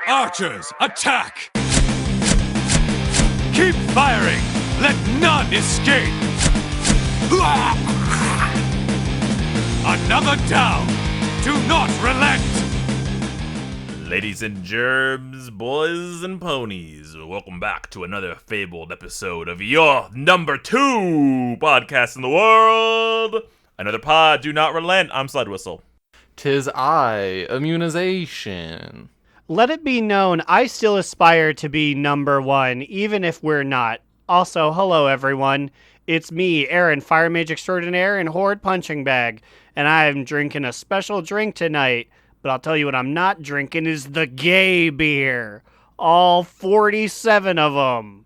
Archers, attack! Keep firing! Let none escape! Another down! Do not relent! Ladies and germs, boys and ponies, welcome back to another fabled episode of your number 2 podcast in the world. Another pod, do not relent. I'm Slidewhistle. 'Tis I, Immunization. Let it be known, I still aspire to be number 1, even if we're not. Also, hello everyone. It's me, Aaron, Fire Mage Extraordinaire and Horde Punching Bag, and I'm drinking a special drink tonight. But I'll tell you what I'm not drinking is the gay beer. All 47 of them.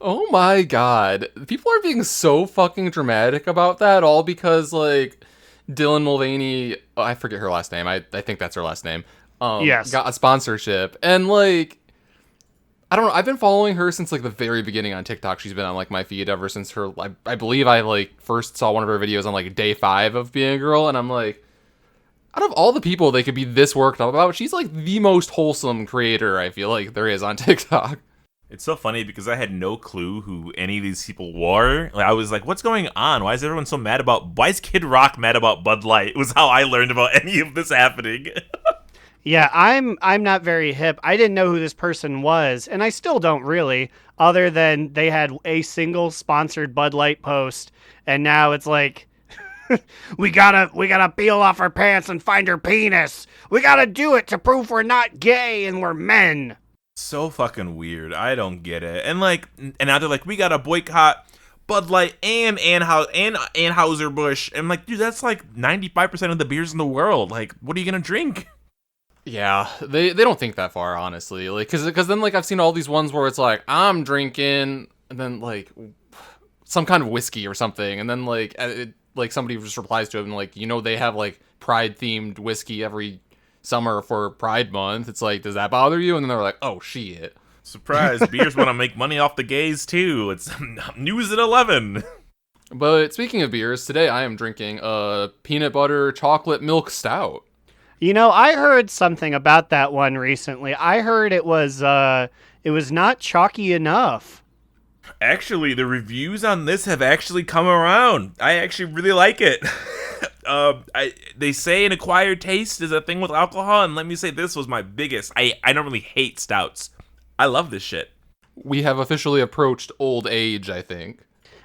Oh my god. People are being so fucking dramatic about that, all because, like, Dylan Mulvaney, I forget her last name, I think that's her last name, yes, got a sponsorship. And, like, I don't know, I've been following her since, like, the very beginning on TikTok. She's been on, like, my feed ever since her, I believe I, like, first saw one of her videos on, like, day 5 of being a girl, and I'm like, out of all the people they could be this worked up about, she's, like, the most wholesome creator I feel like there is on TikTok. It's so funny because I had no clue who any of these people were. Like, I was like, what's going on? Why is everyone so mad about... Why is Kid Rock mad about Bud Light? It was how I learned about any of this happening. Yeah, I'm not very hip. I didn't know who this person was, and I still don't really, other than they had a single sponsored Bud Light post, and now it's like, we gotta peel off our pants and find her penis. We gotta do it to prove we're not gay and we're men. So fucking weird. I don't get it. And like, and now they're like, we gotta boycott Bud Light and Anheuser-Busch. I'm like, dude, that's like 95% of the beers in the world. Like, what are you gonna drink? Yeah, they don't think that far, honestly. Like, cause then, like, I've seen all these ones where it's like, I'm drinking, and then, like, some kind of whiskey or something, and then, like, like, somebody just replies to it, and, like, you know, they have, like, Pride-themed whiskey every summer for Pride Month. It's like, does that bother you? And then they're like, oh, shit. Surprise, beers want to make money off the gays, too. It's news at 11. But speaking of beers, today I am drinking a peanut butter chocolate milk stout. You know, I heard something about that one recently. I heard it was not chalky enough. Actually, the reviews on this have actually come around. I actually really like it. They say an acquired taste is a thing with alcohol, and let me say this was my biggest. I normally hate stouts. I love this shit. We have officially approached old age, I think.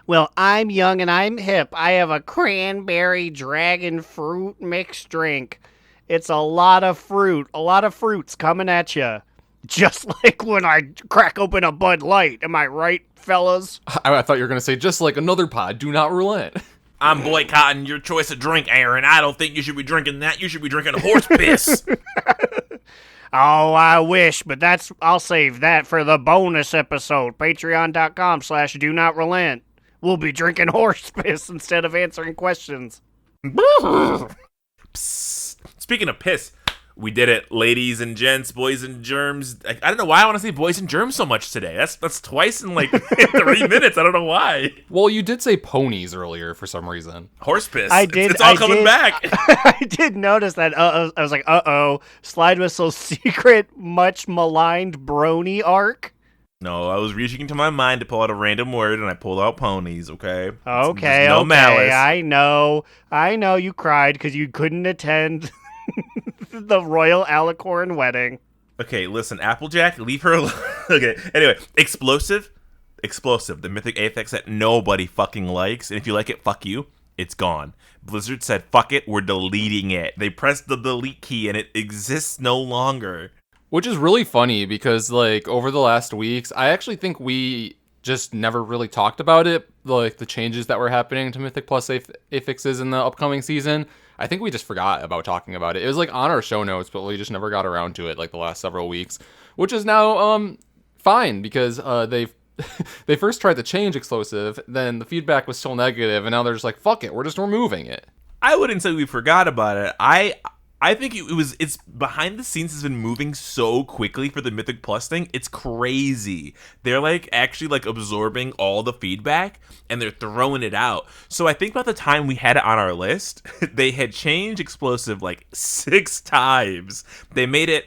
Well, I'm young and I'm hip. I have a cranberry dragon fruit mixed drink. It's a lot of fruits coming at you. Just like when I crack open a Bud Light. Am I right, fellas? I thought you were going to say, just like another pod, do not relent. I'm boycotting your choice of drink, Aaron. I don't think you should be drinking that. You should be drinking horse piss. Oh, I wish, but I'll save that for the bonus episode. Patreon.com/do not relent. We'll be drinking horse piss instead of answering questions. Psst. Speaking of piss, we did it, ladies and gents, boys and germs. I don't know why I want to say boys and germs so much today. That's twice in like 3 minutes. I don't know why. Well, you did say ponies earlier for some reason. Horse piss. I did. It's all coming back. I did notice that. I was like, Slidewhistle's secret, much maligned brony arc. No, I was reaching into my mind to pull out a random word, and I pulled out ponies. Okay. Okay. No malice. I know. You cried because you couldn't attend the Royal Alicorn wedding. Okay, listen, Applejack, leave her alone. Okay, anyway, Explosive, the mythic affix that nobody fucking likes, and if you like it, fuck you, it's gone. Blizzard said, fuck it, we're deleting it. They pressed the delete key, and it exists no longer. Which is really funny, because, like, over the last weeks, I actually think we just never really talked about it, like, the changes that were happening to Mythic Plus affixes in the upcoming season. I think we just forgot about talking about it. It was, like, on our show notes, but we just never got around to it, like, the last several weeks. Which is now, fine, because they first tried to change Explosive, then the feedback was still negative, and now they're just like, fuck it, we're just removing it. I wouldn't say we forgot about it. I think it's behind the scenes has been moving so quickly for the Mythic Plus thing. It's crazy. They're like actually like absorbing all the feedback and they're throwing it out. So I think by the time we had it on our list, they had changed Explosive like 6 times. They made it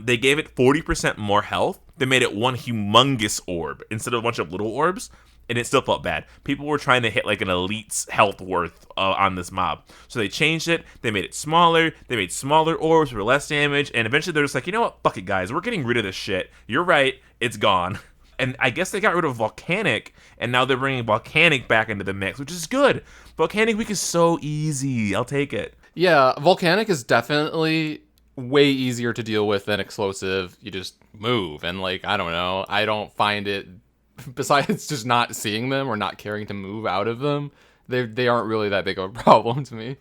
They gave it 40% more health. They made it one humongous orb instead of a bunch of little orbs, and it still felt bad. People were trying to hit like an elite's health worth on this mob. So they changed it. They made it smaller. They made smaller orbs for less damage, and eventually they're just like, you know what? Fuck it, guys. We're getting rid of this shit. You're right. It's gone. And I guess they got rid of Volcanic, and now they're bringing Volcanic back into the mix, which is good. Volcanic Week is so easy. I'll take it. Yeah, Volcanic is definitely way easier to deal with than Explosive. You just move, and like, I don't know. I don't find it, besides just not seeing them or not caring to move out of them, they aren't really that big of a problem to me.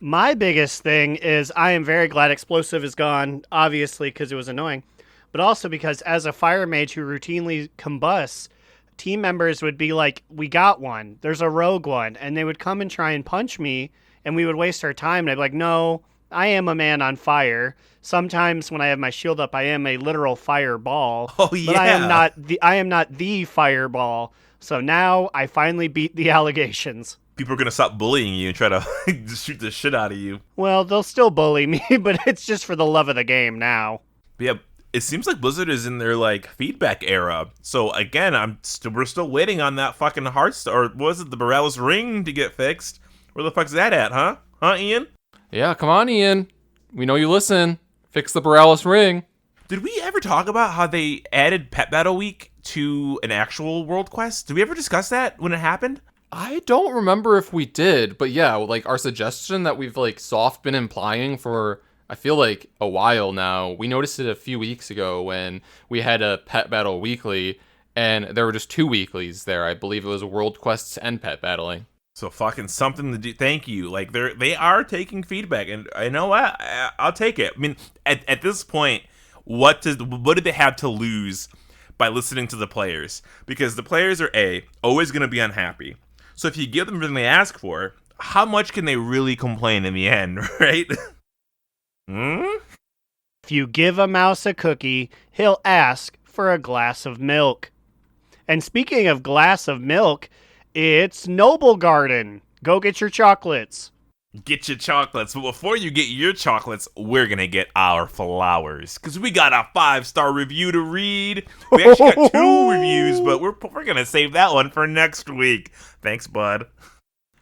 My biggest thing is I am very glad Explosive is gone, obviously because it was annoying, but also because as a fire mage who routinely combusts, team members would be like, we got one, there's a rogue one, and they would come and try and punch me, and we would waste our time, and I'd be like, no, I am a man on fire. Sometimes when I have my shield up, I am a literal fireball. Oh, yeah. But I am not the fireball. So now I finally beat the allegations. People are going to stop bullying you and try to shoot the shit out of you. Well, they'll still bully me, but it's just for the love of the game now. But yeah, it seems like Blizzard is in their like feedback era. So again, we're still waiting on that fucking Hearthstone, or what was it, the Virtueless ring to get fixed? Where the fuck's that at, huh? Huh, Ian? Yeah, come on, Ian. We know you listen. Fix the Virtueless ring. Did we ever talk about how they added Pet Battle Week to an actual world quest? Did we ever discuss that when it happened? I don't remember if we did, but yeah, like our suggestion that we've like soft been implying for, I feel like, a while now. We noticed it a few weeks ago when we had a Pet Battle Weekly, and there were just 2 weeklies there. I believe it was World Quests and Pet Battling. So fucking something to do. Thank you. Like they are taking feedback, and I know what, I'll take it. I mean, at this point, what did they have to lose by listening to the players? Because the players are always going to be unhappy. So if you give them everything they ask for, how much can they really complain in the end, right? If you give a mouse a cookie, he'll ask for a glass of milk. And speaking of glass of milk, it's Noble Garden. Go get your chocolates. Get your chocolates. But before you get your chocolates, we're going to get our flowers. Because we got a 5-star review to read. We actually got 2 reviews, but we're going to save that one for next week. Thanks, bud.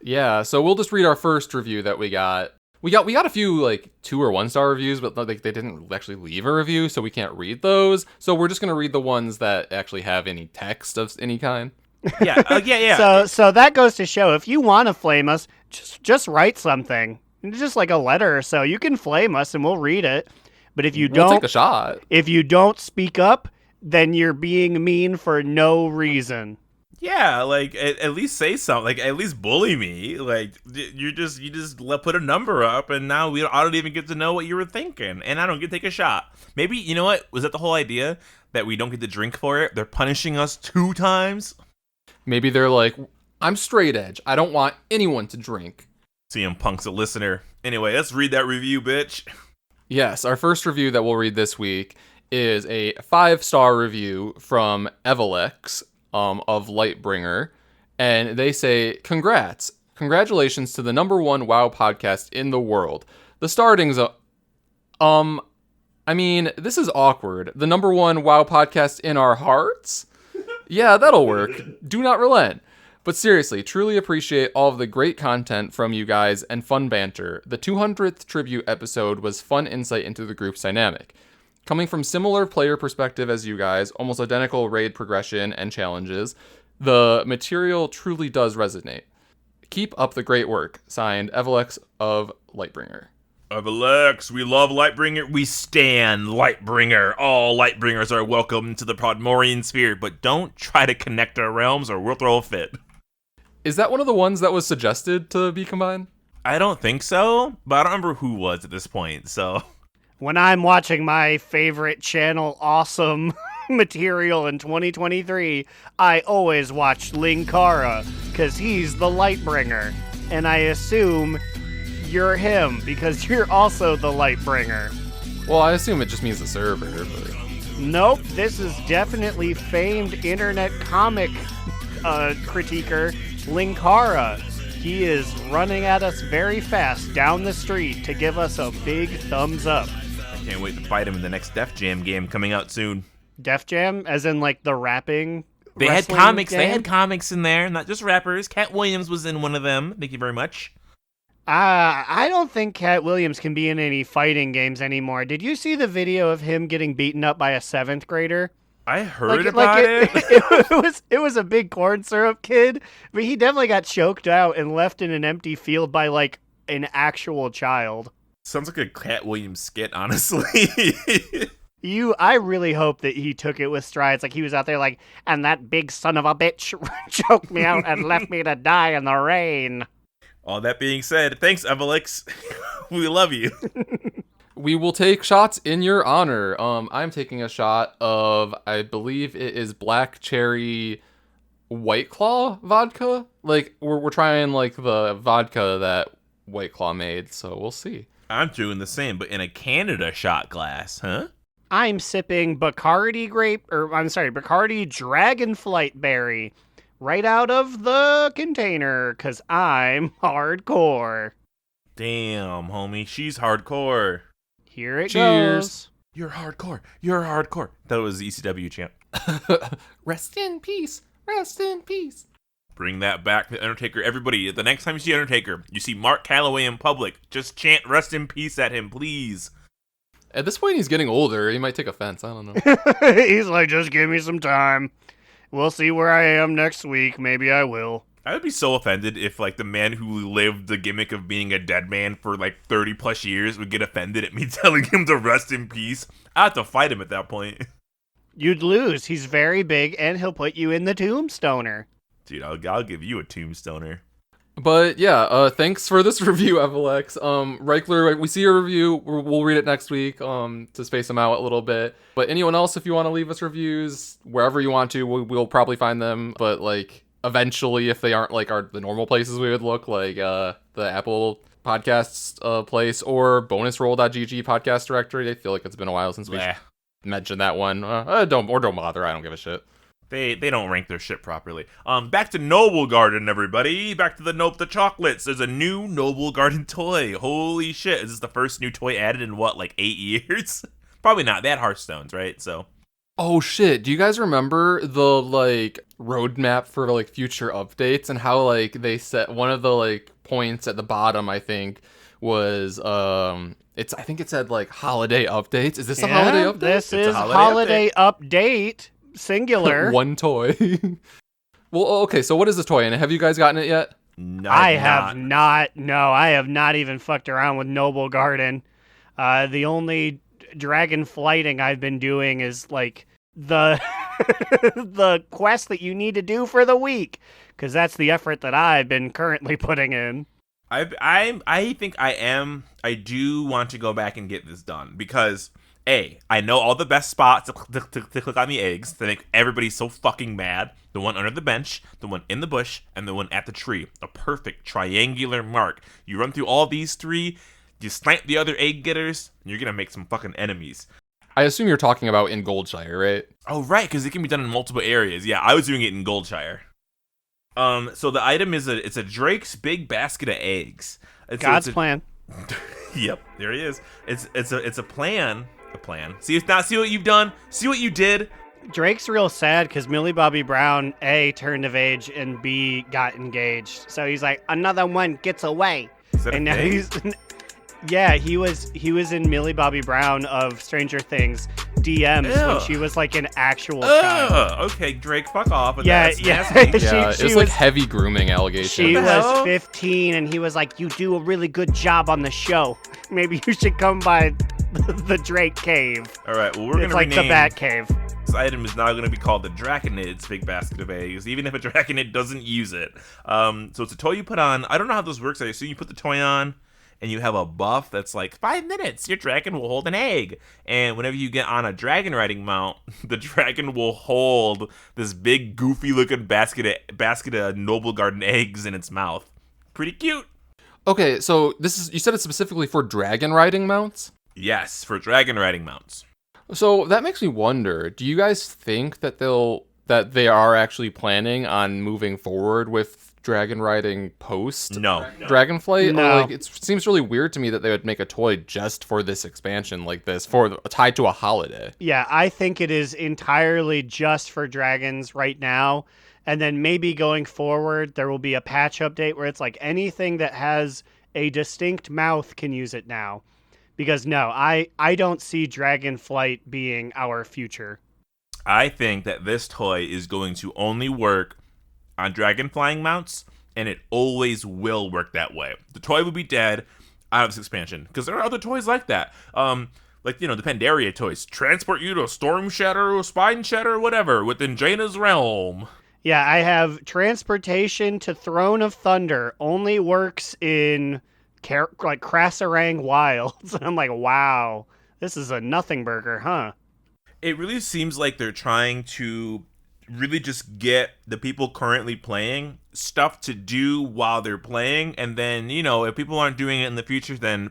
Yeah, so we'll just read our first review that we got. We got a few like 2 or 1-star reviews, but like they didn't actually leave a review, so we can't read those. So we're just going to read the ones that actually have any text of any kind. Yeah. So that goes to show, if you want to flame us, just write something, just like a letter or so. You can flame us and we'll read it. But if you We'll don't take a shot. If you don't speak up, then you're being mean for no reason. Yeah, like at least say something. Like at least bully me. Like you just put a number up, and now I don't even get to know what you were thinking, and I don't get to take a shot. Maybe, you know what? Was that the whole idea, that we don't get to drink for it? They're punishing us 2 times. Maybe they're like, I'm straight edge. I don't want anyone to drink. CM Punk's a listener. Anyway, let's read that review, bitch. Yes, our first review that we'll read this week is a 5-star review from Evalex of Lightbringer. And they say, Congratulations to the #1 WoW podcast in the world. The starting's I mean, this is awkward. The #1 WoW podcast in our hearts? Yeah, that'll work. Do not relent. But seriously, truly appreciate all of the great content from you guys and fun banter. The 200th tribute episode was fun insight into the group's dynamic. Coming from similar player perspective as you guys, almost identical raid progression and challenges, the material truly does resonate. Keep up the great work. Signed, Evalex of Lightbringer. Evalex, we love Lightbringer. We stan Lightbringer. All Lightbringers are welcome to the Podmorian sphere, but don't try to connect our realms or we'll throw a fit. Is that one of the ones that was suggested to be combined? I don't think so, but I don't remember who was at this point, so... When I'm watching my favorite channel awesome material in 2023, I always watch Linkara, because he's the Lightbringer. And I assume you're him, because you're also the Lightbringer. Well, I assume it just means the server, but... Nope, this is definitely famed internet comic critiquer Linkara. He is running at us very fast down the street to give us a big thumbs up. Can't wait to fight him in the next Def Jam game coming out soon. Def Jam, as in like the rapping. They had wrestling comics. game? They had comics in there, not just rappers. Cat Williams was in one of them. Thank you very much. I don't think Cat Williams can be in any fighting games anymore. Did you see the video of him getting beaten up by a 7th grader? I heard about it. It was a big corn syrup kid, but he definitely got choked out and left in an empty field by like an actual child. Sounds like a Cat Williams skit, honestly. I really hope that he took it with strides. Like he was out there like, and that big son of a bitch choked me out and left me to die in the rain. All that being said, thanks, Evelix. We love you. We will take shots in your honor. I'm taking a shot of, I believe it is black cherry White Claw vodka. Like we're trying like the vodka that White Claw made, so we'll see. I'm doing the same, but in a Canada shot glass, huh? I'm sipping Bacardi Dragonflight Berry right out of the container, because I'm hardcore. Damn, homie, she's hardcore. Here it Cheers. goes. You're hardcore. You're hardcore. That was the ECW chant. Rest in peace. Rest in peace. Bring that back to Undertaker. Everybody, the next time you see Undertaker, you see Mark Calloway in public, just chant rest in peace at him, please. At this point, he's getting older. He might take offense. I don't know. He's like, just give me some time. We'll see where I am next week. Maybe I will. I would be so offended if, like, the man who lived the gimmick of being a dead man for, like, 30 plus years would get offended at me telling him to rest in peace. I'd have to fight him at that point. You'd lose. He's very big, and he'll put you in the tombstoner. Dude, I'll give you a tombstoner. But yeah, thanks for this review, Evelix. Reichler, we see your review. We'll read it next week to space them out a little bit. But anyone else, if you want to leave us reviews, wherever you want to, we'll probably find them. But like eventually, if they aren't like the normal places we would look, like the Apple Podcasts place or bonusroll.gg podcast directory. I feel like it's been a while since we mentioned that one. Don't bother. I don't give a shit. They don't rank their shit properly. Back to Noble Garden, everybody. Back to the chocolates. There's a new Noble Garden toy. Holy shit. Is this the first new toy added in what, like 8 years? Probably not. They had Hearthstones, right? So. Oh shit. Do you guys remember the like roadmap for like future updates and how like they set one of the like points at the bottom, I think, was I think it said like holiday updates. Is this a holiday update? This is holiday update. Singular. One toy. Well, okay, so what is this toy, and have you guys gotten it yet? No, I have not. No, I have not even fucked around with Noble Garden. The only dragon flighting I've been doing is like the the quest that you need to do for the week, because that's the effort that I've been currently putting in. I think I do want to go back and get this done because I know all the best spots to click on the eggs that make everybody so fucking mad. The one under the bench, the one in the bush, and the one at the tree. A perfect triangular mark. You run through all these three, you snipe the other egg getters, and you're gonna make some fucking enemies. I assume you're talking about in Goldshire, right? Oh, right, because it can be done in multiple areas. Yeah, I was doing it in Goldshire. So the item is it's a Drake's big basket of eggs. God's plan. Yep, there he is. It's a plan. A plan. See what you've done? See what you did? Drake's real sad because Millie Bobby Brown, A, turned of age, and B, got engaged. So he's like, another one gets away. Is that and a now thing? he was in Millie Bobby Brown of Stranger Things DMs when she was like an actual child. Okay, Drake, fuck off. Yeah. It was like heavy grooming allegations. She was 15, and he was like, you do a really good job on the show. Maybe you should come by the Drake Cave. All right, well, we're going It's to like rename... the Bat Cave. This item is now going to be called the Draconid's Big Basket of Eggs, even if a Draconid doesn't use it. So it's a toy you put on. I don't know how this works. I assume you put the toy on, and you have a buff that's like 5 minutes. Your dragon will hold an egg. And whenever you get on a dragon riding mount, the dragon will hold this big, goofy-looking basket of Noble Garden eggs in its mouth. Pretty cute. Okay, so you said it's specifically for dragon riding mounts? Yes, for dragon riding mounts. So that makes me wonder, do you guys think that they'll that they are actually planning on moving forward with dragon riding post No. Dragonflight? No. Or, like, it seems really weird to me that they would make a toy just for this expansion like this, tied to a holiday. Yeah, I think it is entirely just for dragons right now. And then maybe going forward, there will be a patch update where it's like anything that has a distinct mouth can use it now. Because no, I don't see Dragonflight being our future. I think that this toy is going to only work on dragon flying mounts, and it always will work that way. The toy will be dead out of this expansion, because there are other toys like that. Like, the Pandaria toys. Transport you to Storm Shatter or Spine Shatter or whatever within Jaina's realm. Yeah, I have transportation to Throne of Thunder only works in like Krasarang Wilds. And I'm like, wow, this is a nothing burger, huh? It really seems like they're trying to really just get the people currently playing stuff to do while they're playing, and then, if people aren't doing it in the future, then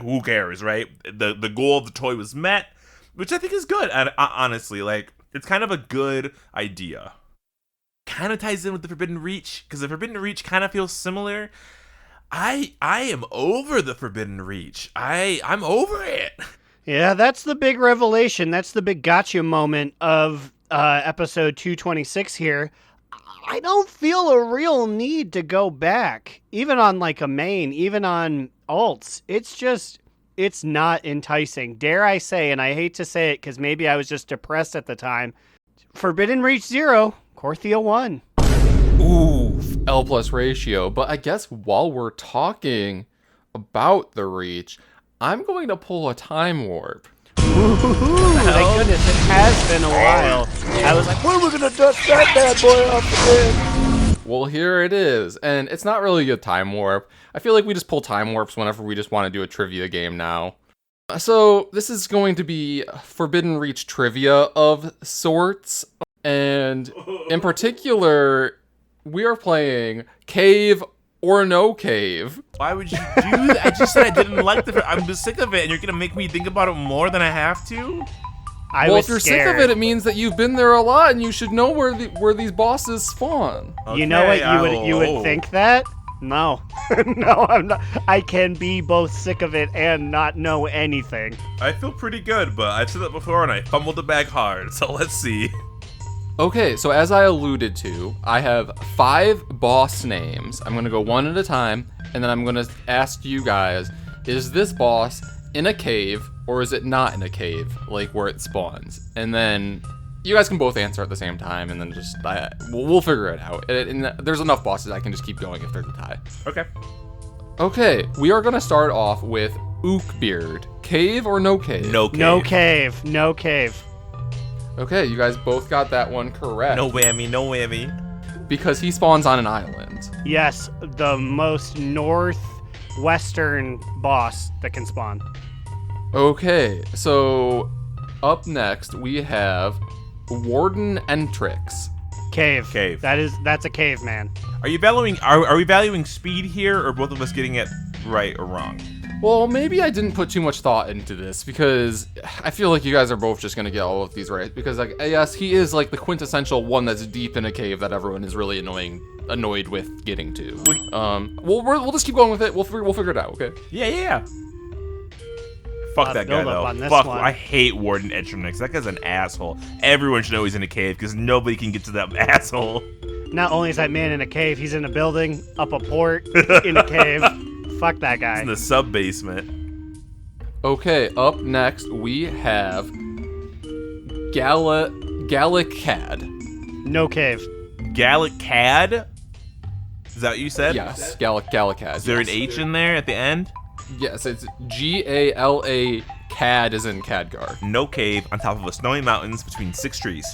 who cares, right? The goal of the toy was met, which I think is good. And honestly, like, it's kind of a good idea. Kind of ties in with the Forbidden Reach, because the Forbidden Reach kind of feels similar. I am over the Forbidden Reach. I'm over it. Yeah, that's the big revelation. That's the big gotcha moment of episode 226 here. I don't feel a real need to go back, even on like a main, even on alts. It's not enticing. Dare I say, and I hate to say it because maybe I was just depressed at the time. Forbidden Reach 0, Korthia 1. Ooh, L plus ratio. But I guess while we're talking about the Reach, I'm going to pull a time warp. Thank goodness, it has been a while. I was like, when are we going to dust that bad boy off again? Well, here it is. And it's not really a time warp. I feel like we just pull time warps whenever we just want to do a trivia game now. So this is going to be Forbidden Reach trivia of sorts. And in particular, we are playing Cave or No Cave. Why would you do that? I just said I didn't like I'm just sick of it, and you're going to make me think about it more than I have to? Well, if you're sick of it, it means that you've been there a lot, and you should know where these bosses spawn. Okay, you know what? You would think that? No. No, I'm not. I can be both sick of it and not know anything. I feel pretty good, but I've said that before, and I fumbled the bag hard, so let's see. Okay, so as I alluded to, I have 5 boss names. I'm going to go one at a time, and then I'm going to ask you guys, is this boss in a cave, or is it not in a cave, like where it spawns? And then you guys can both answer at the same time, and then just, we'll figure it out. And there's enough bosses I can just keep going if there's a tie. Okay. Okay, we are going to start off with Ookbeard. Cave or no cave? No cave. No cave. No cave. Okay, you guys both got that one correct. No whammy, no whammy. Because he spawns on an island. Yes, the most northwestern boss that can spawn. Okay, so up next we have Warden Entrix. Cave. Cave. That's a cave, man. Are you valuing? Are we valuing speed here, or both of us getting it right or wrong? Well, maybe I didn't put too much thought into this because I feel like you guys are both just gonna get all of these right. Because, like, yes, he is like the quintessential one that's deep in a cave that everyone is really annoyed with getting to. We'll just keep going with it. We'll figure it out. Okay. Yeah. Fuck that guy though. Fuck. I hate Warden Etronix. That guy's an asshole. Everyone should know he's in a cave because nobody can get to that asshole. Not only is that man in a cave, he's in a building, up a port, in a cave. Fuck that guy. He's in the sub-basement. Okay, up next we have Gallicad. No cave. Gallicad? Is that what you said? Yes, Gallicad. Is there an H in there at the end? Yes, it's Gala. Cad is in Khadgar. No cave on top of a snowy mountains between 6 trees.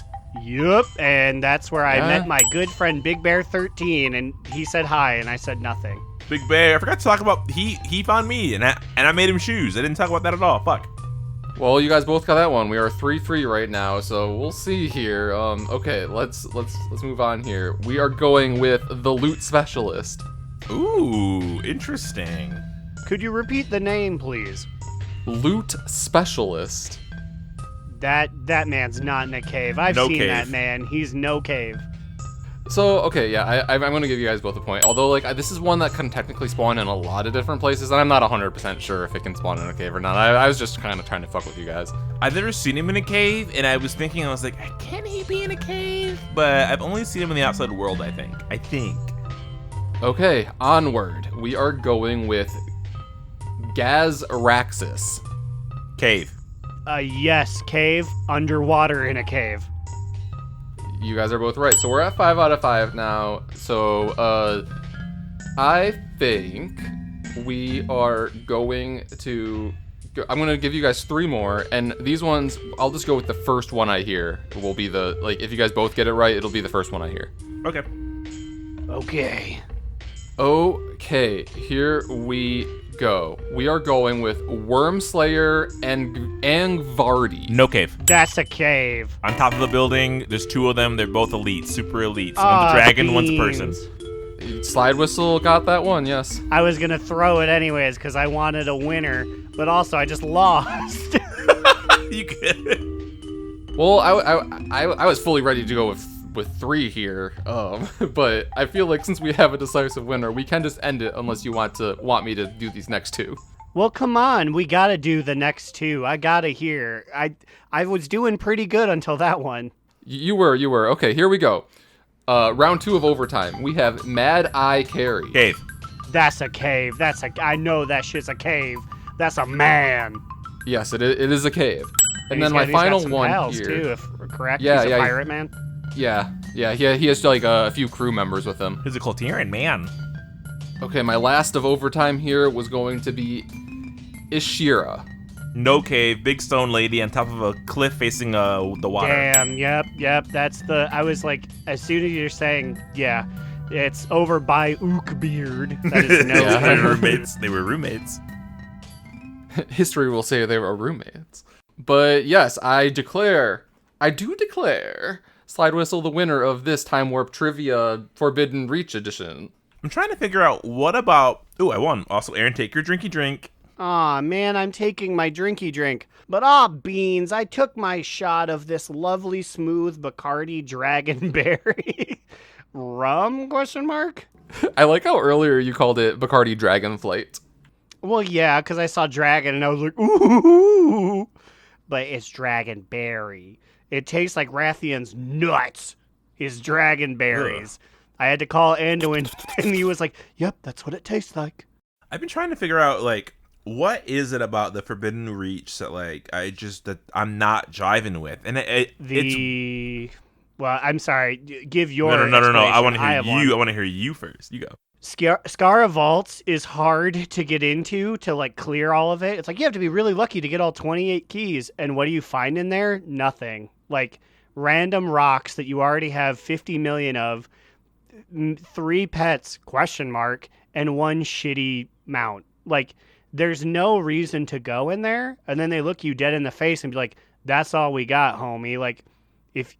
Yup, and that's where I met my good friend Big Bear 13, and he said hi, and I said nothing. Big Bear, I forgot to talk about he found me, and I made him shoes. I didn't talk about that at all. Fuck. Well, you guys both got that one. We are 3-3 right now, so we'll see here. Okay, let's move on here. We are going with the Loot Specialist. Ooh, interesting. Could you repeat the name, please? Loot Specialist. That man's not in a cave. I've No seen cave. that man. He's no cave. So, okay, yeah, I'm going to give you guys both a point. Although, like, this is one that can technically spawn in a lot of different places, and I'm not 100% sure if it can spawn in a cave or not. I was just kind of trying to fuck with you guys. I've never seen him in a cave, and I was like, can he be in a cave? But I've only seen him in the outside world, I think. Okay, onward. We are going with Gaz-Araxis. Cave. Yes, cave, underwater in a cave. You guys are both right. So we're at 5 out of 5 now. So, I think we are going to... I'm going to give you guys 3 more, and these ones, I'll just go with the first one I hear. Will be the, like, if you guys both get it right, it'll be the first one I hear. Okay. Okay, here we go. We are going with Wormslayer and Angvardi. No cave. That's a cave. On top of the building, there's 2 of them. They're both elite, super elite. So one's a dragon, one's a person. Slidewhistle got that one, yes. I was gonna throw it anyways because I wanted a winner, but also I just lost. You good? Well, I was fully ready to go with 3 here, but I feel like since we have a decisive winner, we can just end it unless you want me to do these next 2. Well, come on, we gotta do the next 2. I gotta hear. I was doing pretty good until that one. You were. Okay, here we go. Round 2 of overtime. We have Mad Eye Carry. Cave. That's a cave. I know that shit's a cave. That's a man. Yes, it is a cave. And then he's my final got some one pals here. too, if we're correct. Yeah, He's yeah. a pirate man. Yeah. He has like a few crew members with him. He's a Coltarian man. Okay, my last of overtime here was going to be Ishira. No cave, big stone lady on top of a cliff facing the water. Damn, yep. That's the. I was like, as soon as you're saying, yeah, it's over by Ookbeard. That is no. Yeah. They were roommates. History will say they were roommates. But yes, I do declare, Slidewhistle the winner of this Time Warp Trivia Forbidden Reach edition. I'm trying to figure out what about... Ooh, I won. Also, Aaron, take your drinky drink. Aw, man, I'm taking my drinky drink. But beans, I took my shot of this lovely smooth Bacardi Dragonberry. Rum, question mark? I like how earlier you called it Bacardi Dragonflight. Well, yeah, because I saw dragon and I was like, ooh. But it's Dragonberry. It tastes like Rathian's nuts. His Dragonberries. I had to call Anduin, and he was like, yep, that's what it tastes like. I've been trying to figure out, like, what is it about the Forbidden Reach that, like, I'm not jiving with? And it's... Well, I'm sorry. Give your No. I want to explanation. hear you. I want to hear you first. You go. Scara Vaults is hard to get into to like clear all of it. It's like you have to be really lucky to get all 28 keys. And what do you find in there? Nothing. Like random rocks that you already have 50 million of, 3 pets, question mark, and 1 shitty mount. Like there's no reason to go in there. And then they look you dead in the face and be like, that's all we got, homie. Like if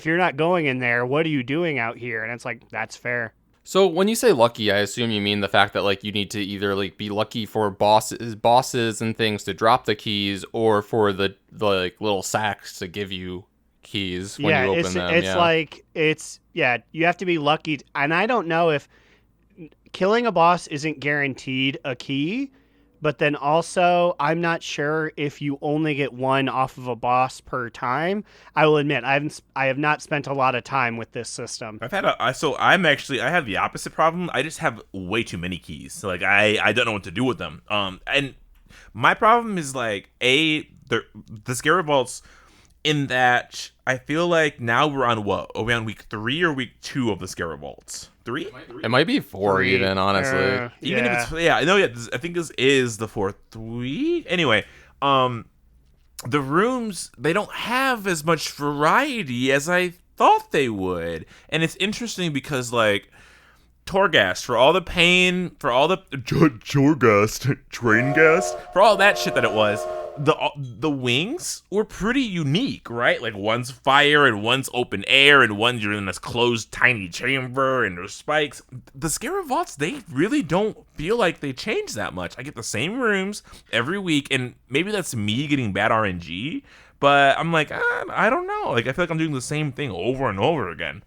you're not going in there, what are you doing out here? And it's like, that's fair. So when you say lucky, I assume you mean the fact that like you need to either like be lucky for bosses and things to drop the keys, or for the like little sacks to give you keys when you open them. You have to be lucky. And I don't know if killing a boss isn't guaranteed a key, but then also I'm not sure if you only get 1 off of a boss per time. I will admit I have not spent a lot of time with this system. I have the opposite problem. I just have way too many keys. So like I don't know what to do with them. And my problem is like the Scarab Vaults, in that I feel like now we're on what? Are we on week 3 or week 2 of the Scarab Vaults? 3? It might be 4 even, honestly. I think this is the 4th week. Anyway, the rooms, they don't have as much variety as I thought they would. And it's interesting because like Torghast, for all the pain, for all the Jorghast, Train Ghast, for all that shit that it was, the wings were pretty unique, right? Like one's fire and one's open air and one's you're in this closed tiny chamber and there's spikes. The Scarab Vaults, they really don't feel like they change that much. I get the same rooms every week, and maybe that's me getting bad RNG, but I'm like, I don't know. Like I feel like I'm doing the same thing over and over again.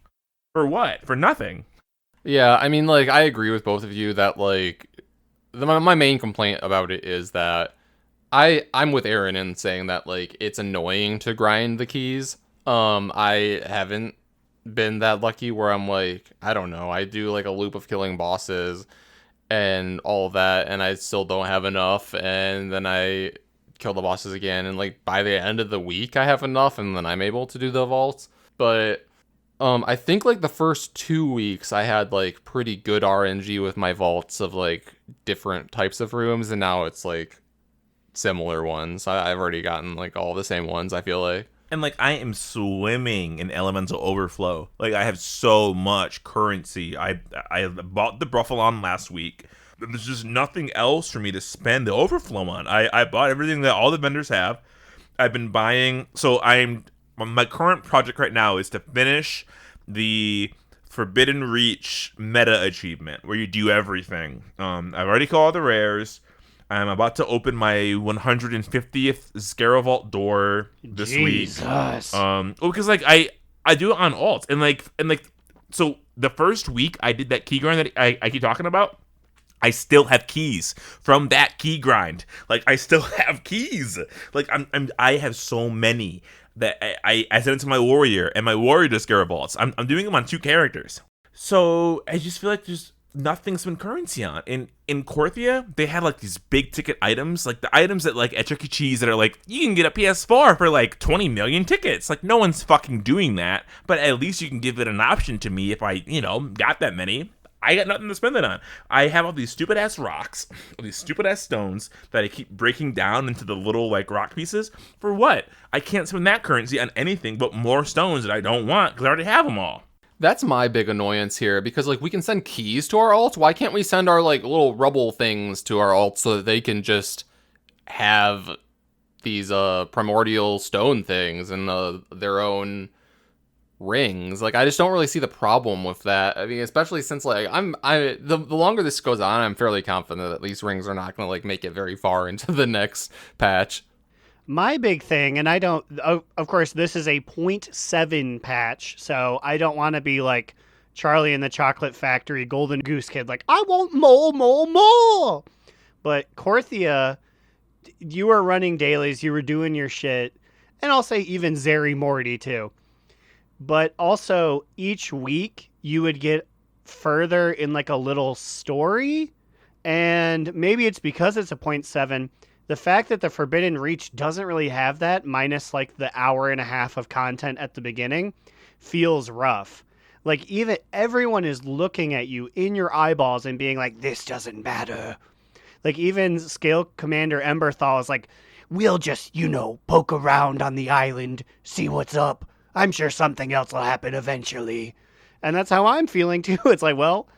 For what? For nothing. Yeah, I mean, like, I agree with both of you that, like, my main complaint about it is that I'm with Aaron in saying that, like, it's annoying to grind the keys. I haven't been that lucky where I'm like, I don't know, I do, like, a loop of killing bosses and all of that, and I still don't have enough, and then I kill the bosses again, and, like, by the end of the week I have enough, and then I'm able to do the vaults. But I think like the first 2 weeks I had like pretty good RNG with my vaults of like different types of rooms, and now it's like similar ones. I've already gotten like all the same ones, I feel like. And like I am swimming in elemental overflow. Like I have so much currency. I bought the Bruffalon last week. There's just nothing else for me to spend the overflow on. I bought everything that all the vendors have. I've been buying. So my current project right now is to finish the Forbidden Reach meta achievement where you do everything. I've already called all the rares. I'm about to open my 150th Scaravault door this week. Because like I do it on alt and like so the first week I did that key grind that I keep talking about. I still have keys from that key grind. Like I still have keys. Like I have so many that I sent it to my warrior, and my warrior does Scaravaults. I'm doing them on 2 characters. So I just feel like there's nothing's been currency on. In Korthia, they had like these big ticket items, like the items that like at Chuck E. Cheese that are like, you can get a PS4 for like 20 million tickets. Like no one's fucking doing that, but at least you can give it an option to me if I, got that many. I got nothing to spend it on. I have all these stupid ass rocks, all these stupid ass stones that I keep breaking down into the little like rock pieces. For what? I can't spend that currency on anything but more stones that I don't want because I already have them all. That's my big annoyance here, because like we can send keys to our alt. Why can't we send our like little rubble things to our alt so that they can just have these primordial stone things and their own rings? Like I just don't really see the problem with that. I mean, especially since like the longer this goes on, I'm fairly confident that these rings are not going to like make it very far into the next patch. My big thing, and I don't, of course, this is a 0.7 patch, so I don't want to be like Charlie in the Chocolate Factory, Golden Goose Kid, like, I want more. But Korthia, you were running dailies, you were doing your shit, and I'll say even Zeri Morty too. But also, each week, you would get further in like a little story, and maybe it's because it's a 0.7. The fact that the Forbidden Reach doesn't really have that, minus like the hour and a half of content at the beginning, feels rough. Like even everyone is looking at you in your eyeballs and being like, this doesn't matter. Like even Scale Commander Emberthal is like, we'll just, poke around on the island, see what's up. I'm sure something else will happen eventually. And that's how I'm feeling too. It's like, well,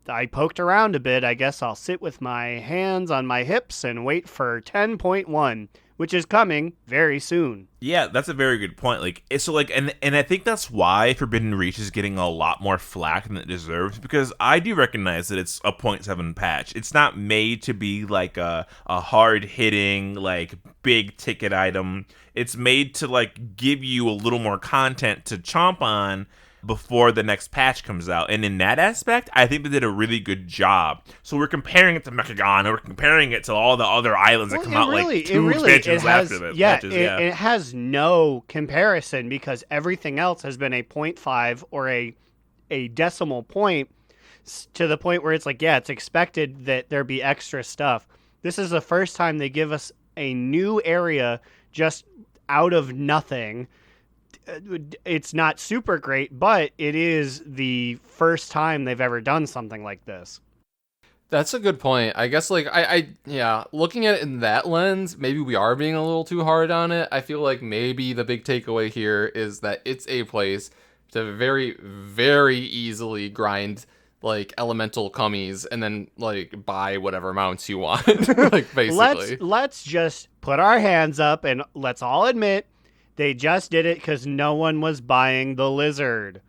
I poked around a bit. I guess I'll sit with my hands on my hips and wait for 10.1, which is coming very soon. Yeah, that's a very good point. Like, so like, and I think that's why Forbidden Reach is getting a lot more flack than it deserves, because I do recognize that it's a 0.7 patch. It's not made to be like a hard hitting, like big ticket item. It's made to like give you a little more content to chomp on before the next patch comes out. And in that aspect, I think they did a really good job. So we're comparing it to Mechagon, and we're comparing it to all the other islands that come out like 2 expansions after it. Yeah, it has no comparison, because everything else has been a 0.5 or a decimal point, to the point where it's like, yeah, it's expected that there be extra stuff. This is the first time they give us a new area just out of nothing. It's not super great, but it is the first time they've ever done something like this. That's a good point. I guess like yeah, looking at it in that lens, maybe we are being a little too hard on it. I feel like maybe the big takeaway here is that it's a place to very, very easily grind like elemental cummies and then like buy whatever mounts you want. Like basically. Let's just put our hands up and let's all admit they just did it because no one was buying the lizard.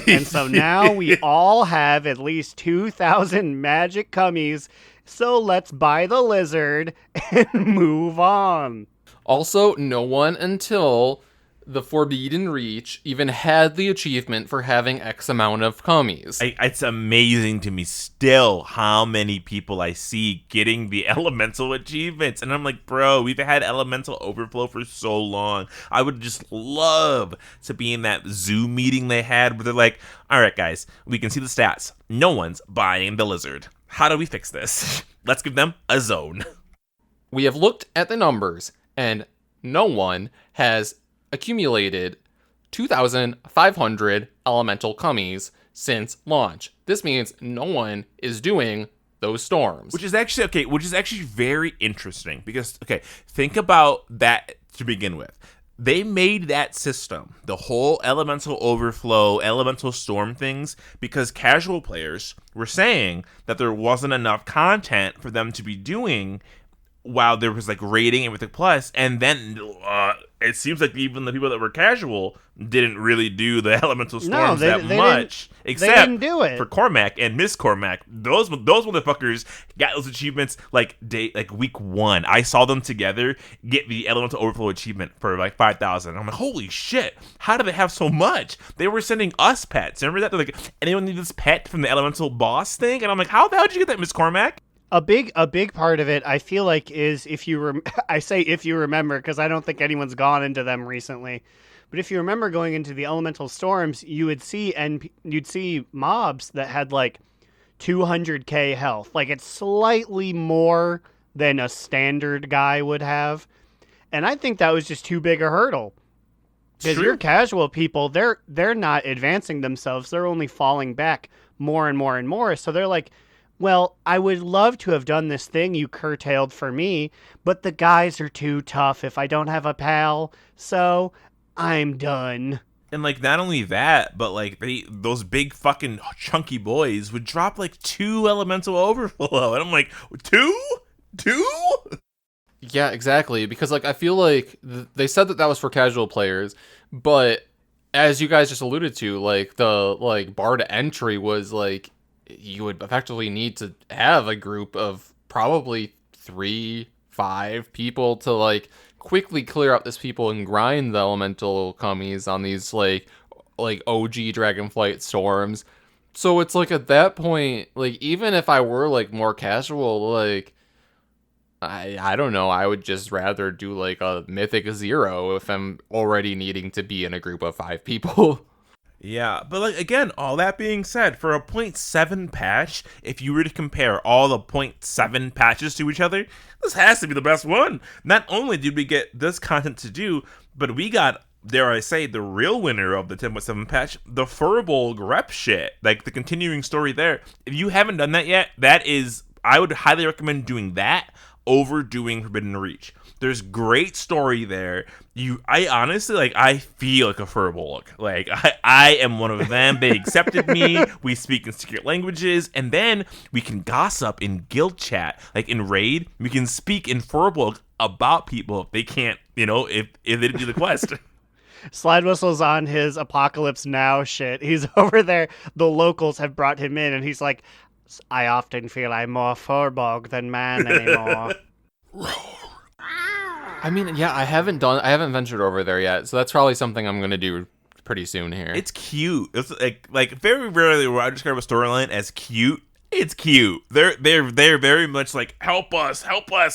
And so now we all have at least 2,000 magic cummies. So let's buy the lizard and move on. Also, no one until the Forbidden Reach even had the achievement for having X amount of cummies. It's amazing to me still how many people I see getting the elemental achievements. And I'm like, bro, we've had elemental overflow for so long. I would just love to be in that Zoom meeting they had where they're like, all right, guys, we can see the stats. No one's buying the lizard. How do we fix this? Let's give them a zone. We have looked at the numbers, and no one has accumulated 2,500 elemental cummies since launch. This means no one is doing those storms. Which is actually very interesting because, think about that to begin with. They made that system, the whole elemental overflow, elemental storm things, because casual players were saying that there wasn't enough content for them to be doing while there was like raiding and Mythic Plus, and then it seems like even the people that were casual didn't really do the elemental storms that much, except they didn't do it. For Cormac and Miss Cormac. Those motherfuckers got those achievements like week 1. I saw them together get the elemental overflow achievement for like 5,000. I'm like, holy shit! How do they have so much? They were sending us pets. Remember that? They're like, anyone need this pet from the elemental boss thing? And I'm like, how the hell did you get that, Miss Cormac? A big part of it, I feel like, is I say if you remember, because I don't think anyone's gone into them recently. But if you remember going into the elemental storms, you would see you'd see mobs that had like 200k health. Like it's slightly more than a standard guy would have. And I think that was just too big a hurdle. Because your casual people, they're not advancing themselves. They're only falling back more and more and more. So they're like, well, I would love to have done this thing you curtailed for me, but the guys are too tough if I don't have a pal, so I'm done. And like not only that, but like those big fucking chunky boys would drop like 2 elemental overflow, and I'm like, 2? Yeah, exactly. Because like I feel like they said that was for casual players, but as you guys just alluded to, like the like bar to entry was like, you would effectively need to have a group of probably 3-5 people to like quickly clear out this people and grind the elemental cummies on these like OG Dragonflight storms. So it's like at that point, like even if I were like more casual, like I don't know, I would just rather do like a Mythic 0 if I'm already needing to be in a group of 5 people. Yeah, but like again, all that being said, for a 0.7 patch, if you were to compare all the 0.7 patches to each other, this has to be the best one. Not only did we get this content to do, but we got, dare I say, the real winner of the 10.7 patch, the Furbolg rep shit, like the continuing story there. If you haven't done that yet, I would highly recommend doing that over doing Forbidden Reach. There's great story there. I honestly, like, I feel like a Furbolg. Like, I am one of them. They accepted me. We speak in secret languages. And then we can gossip in guild chat. Like, in Raid, we can speak in Furbolg about people if they can't, if they didn't do the quest. Slidewhistle's on his Apocalypse Now shit. He's over there. The locals have brought him in, and he's like, I often feel I'm more Furbolg than man anymore. I mean, yeah, I haven't ventured over there yet, so that's probably something I'm gonna do pretty soon here. It's cute. It's like very rarely where I describe a storyline as cute. It's cute. They're very much like, help us.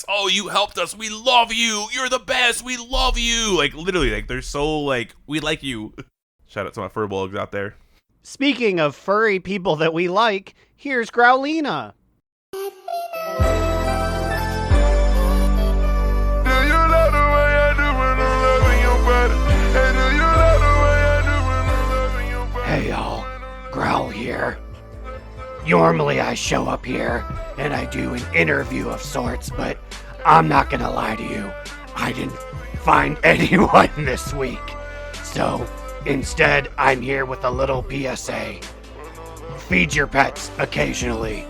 Oh, you helped us. We love you. You're the best. We love you. Like literally, like they're so like, we like you. Shout out to my Furbolgs out there. Speaking of furry people that we like, here's Growlina. Hey y'all, Growl here. Normally I show up here and I do an interview of sorts, but I'm not gonna lie to you, I didn't find anyone this week. So instead, I'm here with a little PSA. feed your pets occasionally.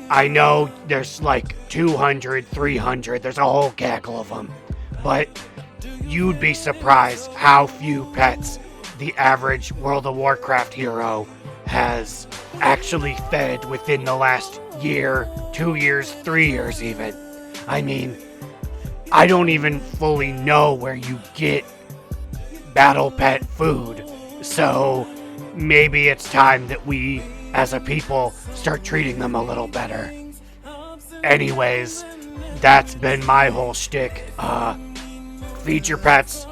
I know there's like 200, 300, there's a whole gaggle of them, but you'd be surprised how few pets the average World of Warcraft hero has actually fed within the last year, 2 years, 3 years even. I mean, I don't even fully know where you get battle pet food, so maybe it's time that we, as a people, start treating them a little better. Anyways, that's been my whole shtick. Feed your pets,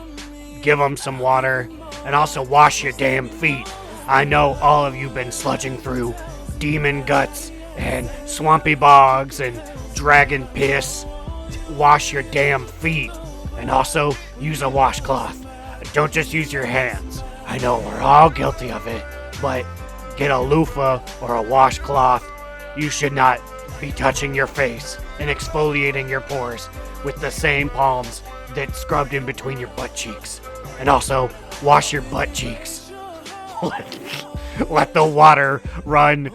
give them some water, and also wash your damn feet. I know all of you been sludging through demon guts and swampy bogs and dragon piss. Wash your damn feet, and also use a washcloth. Don't just use your hands. I know we're all guilty of it, but get a loofah or a washcloth. You should not be touching your face and exfoliating your pores with the same palms that scrubbed in between your butt cheeks. And also, wash your butt cheeks. Let the water run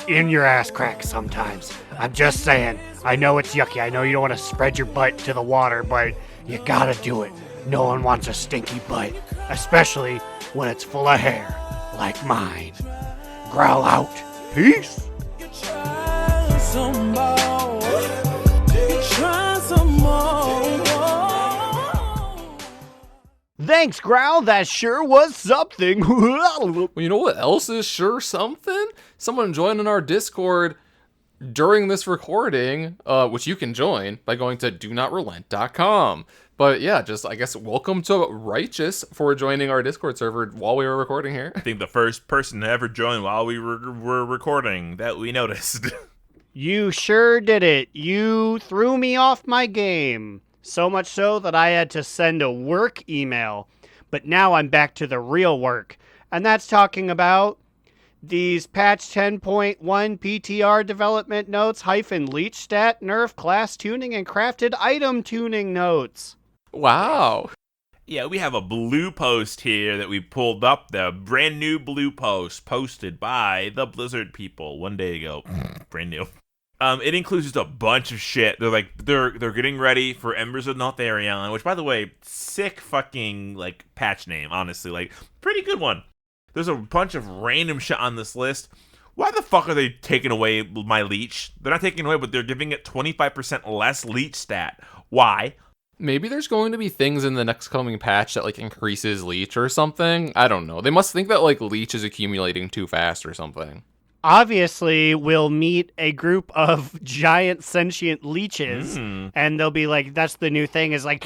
in your ass crack sometimes. I'm just saying. I know it's yucky. I know you don't want to spread your butt to the water, but you gotta do it. No one wants a stinky butt, especially when it's full of hair, like mine. Growl out. Peace. Thanks, Growl. That sure was something. Well, you know what else is sure something? Someone joined in our Discord during this recording, which you can join by going to donotrelent.com. But yeah, just I guess welcome to Righteous for joining our Discord server while we were recording here. I think the first person to ever join while we were recording that we noticed. You sure did it. You threw me off my game. So much so that I had to send a work email. But now I'm back to the real work. And that's talking about these patch 10.1 PTR development notes -leech stat nerf class tuning and crafted item tuning notes. Wow. Yeah, we have a blue post here that we pulled up, the brand new blue post posted by the Blizzard people 1 day ago. Brand new. It includes just a bunch of shit. They're getting ready for Embers of Notharion, which, by the way, sick fucking like patch name, honestly, like pretty good one. There's a bunch of random shit on this list. Why the fuck are they taking away my leech? They're not taking it away, but they're giving it 25% less leech stat. Why? Maybe there's going to be things in the next coming patch that like increases leech or something. I don't know. They must think that like leech is accumulating too fast or something. Obviously, we'll meet a group of giant sentient leeches, and they'll be like, that's the new thing, is like,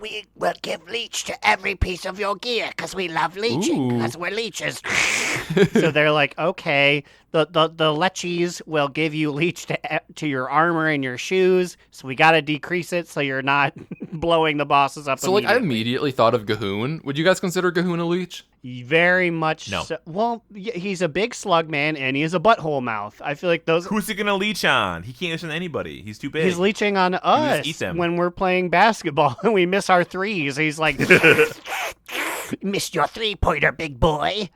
we will give leech to every piece of your gear, because we love leeching, because we're leeches. So they're like, okay, the lechies will give you leech to your armor and your shoes, so we gotta decrease it so you're not blowing the bosses up. So like, I immediately thought of Gahoon. Would you guys consider Gahoon a leech? Very much no. So. Well, he's a big slug man, and he has a butthole mouth. I feel like those... Who's he gonna leech on? He can't leech on anybody. He's too big. He's leeching on us when we're playing basketball and we miss our threes. He's like, missed your three-pointer, big boy.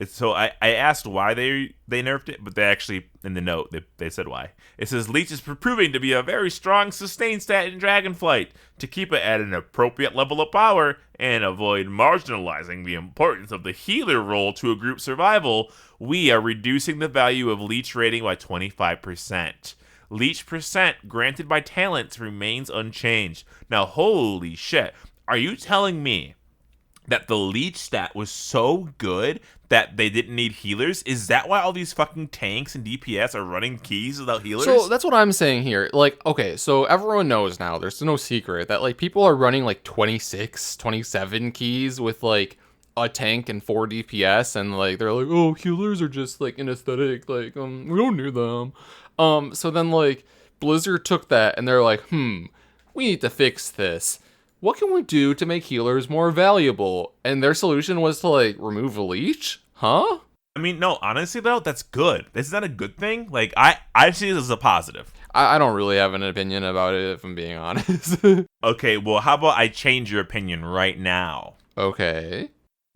So I asked why they nerfed it, but they actually, in the note, they said why. It says, Leech is proving to be a very strong sustain stat in Dragonflight. To keep it at an appropriate level of power and avoid marginalizing the importance of the healer role to a group survival, we are reducing the value of Leech rating by 25%. Leech percent granted by talents remains unchanged. Now, holy shit. Are you telling me that the leech stat was so good that they didn't need healers? Is that why all these fucking tanks and DPS are running keys without healers? So that's what I'm saying here. Like, okay, so everyone knows now, there's no secret that like people are running like 26, 27 keys with like a tank and 4 DPS, and like they're like, oh, healers are just like an aesthetic, like we don't need them. So then like Blizzard took that and they're like, we need to fix this. What can we do to make healers more valuable? And their solution was to, like, remove a leech? Huh? I mean, no, honestly, though, that's good. This is not a good thing. Like, I see this as a positive. I don't really have an opinion about it, if I'm being honest. Okay, well, how about I change your opinion right now? Okay.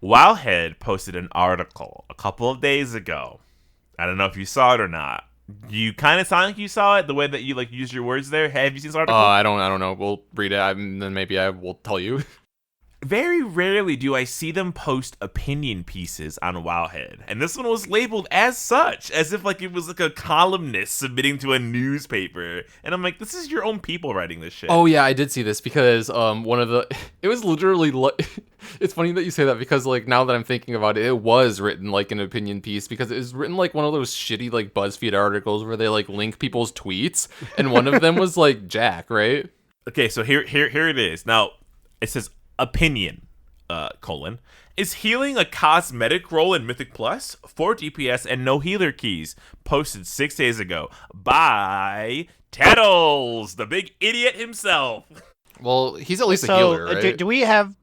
Wowhead posted an article a couple of days ago I don't know if you saw it or not. You kind of sound like you saw it, the way that you like use your words there. Have you seen this article? I don't know. We'll read it, and then maybe I will tell you. Very rarely do I see them post opinion pieces on Wowhead, and this one was labeled as such, as if like it was like a columnist submitting to a newspaper. And I'm like, this is your own people writing this shit. Oh yeah, I did see this because one of the it was literally it's funny that you say that because like now that I'm thinking about it, it was written like an opinion piece because it was written like one of those shitty like BuzzFeed articles where they like link people's tweets, and one of them was like Jack, right? Okay, so here it is. Now it says opinion, is healing a cosmetic role in Mythic Plus? 4 DPS and no healer keys. Posted 6 days ago by Tattles, the big idiot himself. Well, he's at least a healer, right? Do we have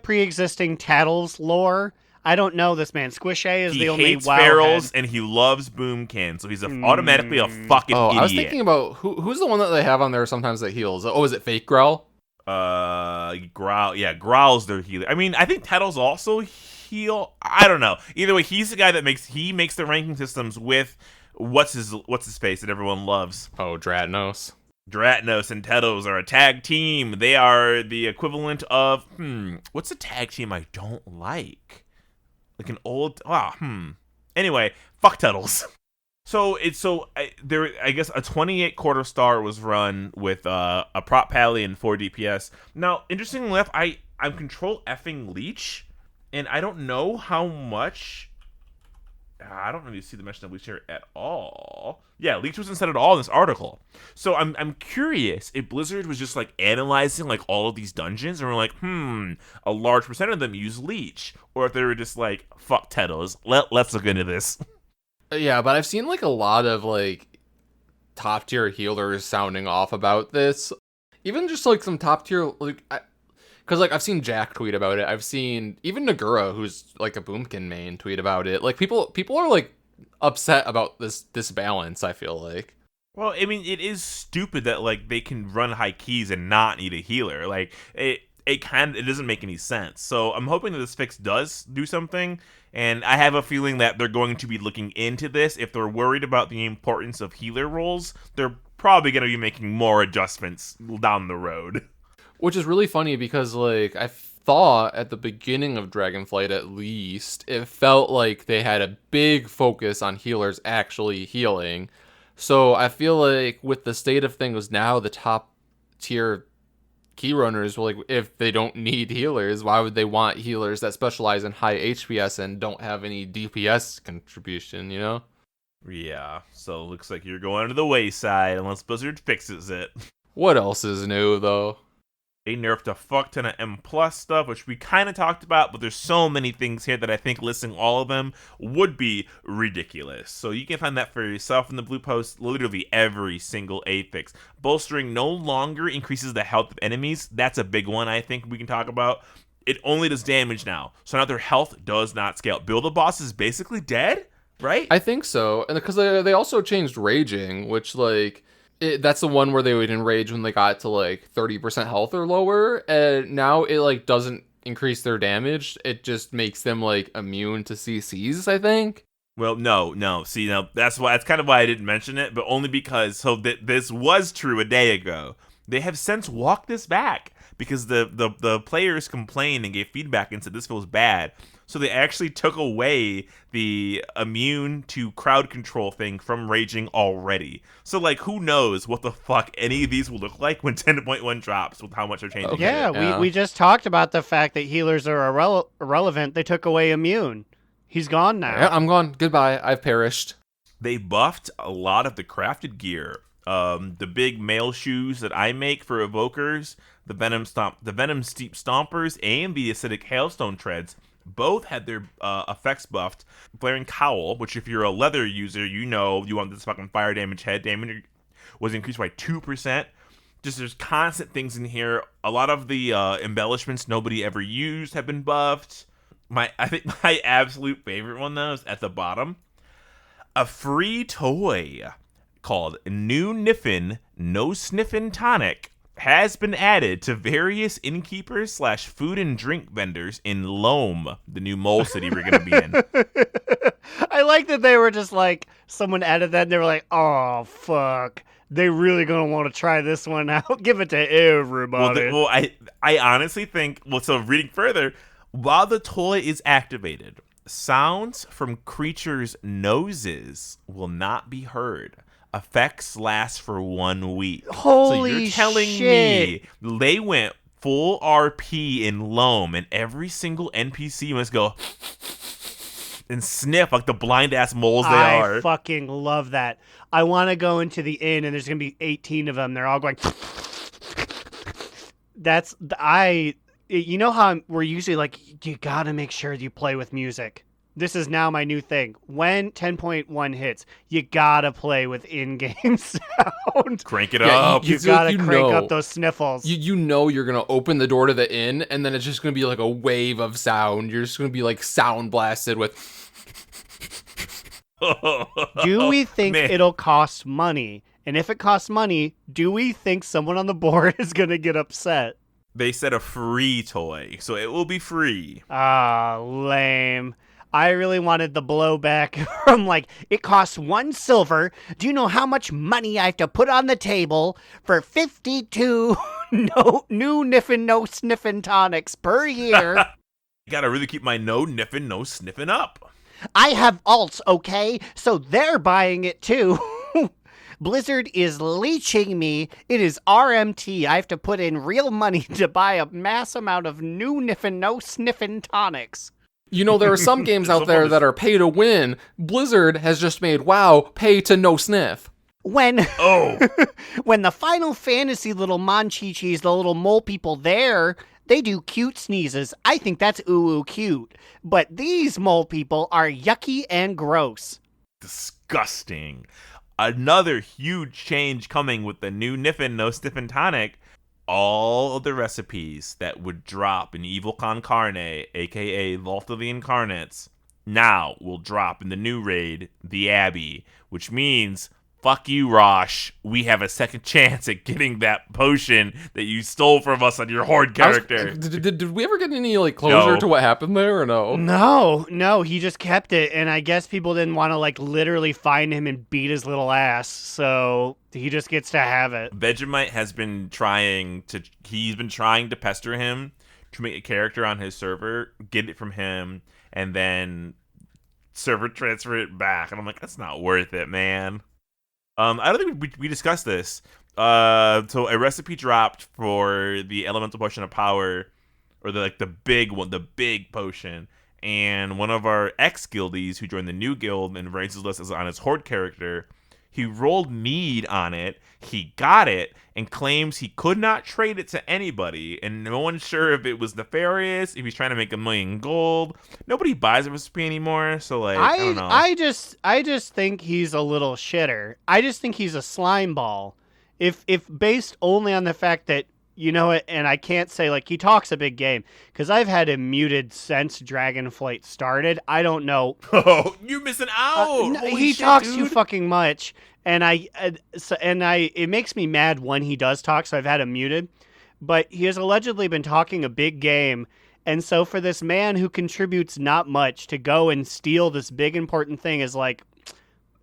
pre-existing Tattles lore? I don't know this man. Squishay is the only He hates Wowhead. ferals and he loves Boomkin, so he's automatically a fucking idiot. I was thinking about who's the one that they have on there sometimes that heals. Oh, is it Fake Growl? Growl. Yeah, Growl's their healer. I mean, I think Tattles also heal. I don't know. Either way, he's the guy that makes the ranking systems with what's his face that everyone loves. Oh, Dratnos. Dratnos and Tattles are a tag team. They are the equivalent of what's a tag team I don't like? Like an old Anyway, fuck Tattles. I guess a 28 quarter star was run with a prop pally and 4 DPS. Now, interestingly enough, I'm control effing Leech, and I don't know how much. I don't really see the mention of Leech here at all. Yeah, Leech wasn't said at all in this article. So I'm curious if Blizzard was just like analyzing like all of these dungeons and we're like, a large percent of them use Leech, or if they were just like, fuck Tetos, let's look into this. Yeah, but I've seen like a lot of like top tier healers sounding off about this. Even just like some top tier like because like I've seen Jack tweet about it. I've seen even Nagura, who's like a Boomkin main, tweet about it. Like people are like upset about this balance, I feel like. Well, I mean, it is stupid that like they can run high keys and not need a healer. Like it doesn't make any sense. So I'm hoping that this fix does do something. And I have a feeling that they're going to be looking into this. If they're worried about the importance of healer roles, they're probably going to be making more adjustments down the road. Which is really funny because, like, I thought at the beginning of Dragonflight, at least, it felt like they had a big focus on healers actually healing. So I feel like with the state of things now, the top tier key runners, like, if they don't need healers, why would they want healers that specialize in high HPS and don't have any DPS contribution, you know? Yeah, so it looks like you're going to the wayside unless Blizzard fixes it. What else is new, though? They nerfed a fuck ton of M+ stuff, which we kind of talked about, but there's so many things here that I think listing all of them would be ridiculous. So you can find that for yourself in the blue post, literally every single A-fix. Bolstering no longer increases the health of enemies. That's a big one I think we can talk about. It only does damage now, so now their health does not scale. Build the boss is basically dead, right? I think so, and because they also changed raging, which, like... that's the one where they would enrage when they got to like 30% health or lower, and now it like doesn't increase their damage. It just makes them like immune to CCs, I think. Well, no. See, now that's kind of why I didn't mention it, but only because this was true a day ago. They have since walked this back because the players complained and gave feedback and said this feels bad. So they actually took away the immune to crowd control thing from raging already. So, like, who knows what the fuck any of these will look like when 10.1 drops with how much they're changing. Okay. Yeah, we just talked about the fact that healers are irrelevant. They took away immune. He's gone now. Yeah, I'm gone. Goodbye. I've perished. They buffed a lot of the crafted gear. The big mail shoes that I make for evokers, the Venom Steep Stompers, and the Acidic Hailstone Treads both had their effects buffed. Flaring Cowl, which if you're a leather user, you know you want this fucking fire damage, head damage, was increased by 2%. Just there's constant things in here. A lot of the embellishments nobody ever used have been buffed. I think my absolute favorite one, though, is at the bottom. A free toy called New Niffen No Sniffin' Tonic has been added to various innkeepers / food and drink vendors in Loam, the new mole city we're going to be in. I like that they were just like, someone added that and they were like, oh, fuck. They really gonna want to try this one out. Give it to everybody. I honestly think, so reading further, while the toy is activated, sounds from creatures' noses will not be heard. Effects last for 1 week. Holy so you're telling shit. me they went full RP in Loam and every single NPC must go and sniff like the blind ass moles they are. I fucking love that. I want to go into the inn and there's going to be 18 of them. They're all going. You know how we're usually like, you got to make sure you play with music. This is now my new thing. When 10.1 hits, you got to play with in-game sound. Crank it up. You got to crank up those sniffles. You know you're going to open the door to the inn, and then it's just going to be like a wave of sound. You're just going to be like sound blasted with... Do we think it'll cost money? And if it costs money, do we think someone on the board is going to get upset? They said a free toy, so it will be free. Ah, lame. I really wanted the blowback from like, it costs 1 silver. Do you know how much money I have to put on the table for 52 new Niffen no sniffing tonics per year? Gotta really keep my no Niffen no sniffing up. I have alts, okay? So they're buying it too. Blizzard is leeching me. It is RMT. I have to put in real money to buy a mass amount of new Niffen no sniffing tonics. You know, there are some games out there that are pay to win. Blizzard has just made WoW pay to no sniff. When the Final Fantasy little Monchichis, the little mole people there, they do cute sneezes. I think that's ooh cute. But these mole people are yucky and gross. Disgusting. Another huge change coming with the new Niffen no sniffing tonic. All of the recipes that would drop in Evil Con Carne, aka Vault of the Incarnates, now will drop in the new raid, the Abbey, which means, fuck you, Rosh. We have a second chance at getting that potion that you stole from us on your Horde character. Did we ever get any like closure to what happened there or no? No, he just kept it, and I guess people didn't want to like literally find him and beat his little ass, so he just gets to have it. Vegemite has been trying to pester him to make a character on his server, get it from him, and then server transfer it back. And I'm like, that's not worth it, man. I don't think we discussed this. So a recipe dropped for the elemental potion of power, or the big one, the big potion. And one of our ex-guildies who joined the new guild and raised his list as on his Horde character, he rolled mead on it, he got it, and claims he could not trade it to anybody, and no one's sure if it was nefarious, if he's trying to make 1 million gold. Nobody buys a recipe anymore, so like, I don't know. I just think he's a little shitter. I just think he's a slime ball. If based only on the fact that, you know it, and I can't say, like, he talks a big game, because I've had him muted since Dragonflight started. I don't know. Oh, you're missing out! He talks too fucking much, and it makes me mad when he does talk, so I've had him muted. But he has allegedly been talking a big game, and so for this man who contributes not much to go and steal this big important thing is like,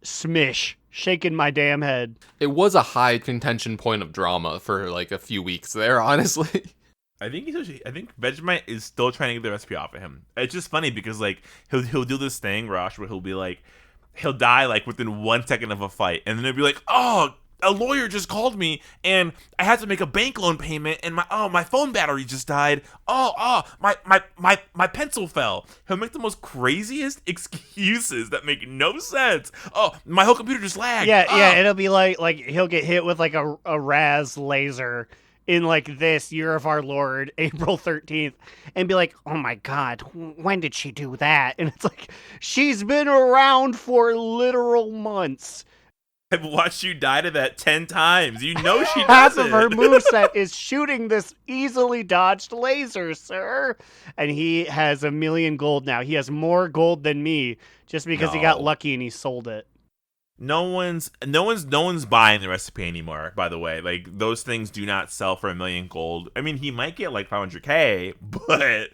smish. Shaking my damn head. It was a high contention point of drama for like a few weeks there, honestly. I think Vegemite is still trying to get the recipe off of him. It's just funny because like he'll do this thing, Rosh, where he'll be like, he'll die like within 1 second of a fight, and then he'll be like, oh, a lawyer just called me and I had to make a bank loan payment and my phone battery just died. My pencil fell. He'll make the most craziest excuses that make no sense. Oh, my whole computer just lagged. Yeah, it'll be like he'll get hit with like a Raz laser in like this year of our Lord, April 13th, and be like, oh my God, when did she do that? And it's like, she's been around for literal months. I've watched you die to that 10 times. You know she does Half it. of her moveset is shooting this easily dodged laser, sir. And he has 1 million gold now. He has more gold than me just because he got lucky and he sold it. No one's buying the recipe anymore, by the way. Like, those things do not sell for 1 million gold. I mean, he might get like 500k, but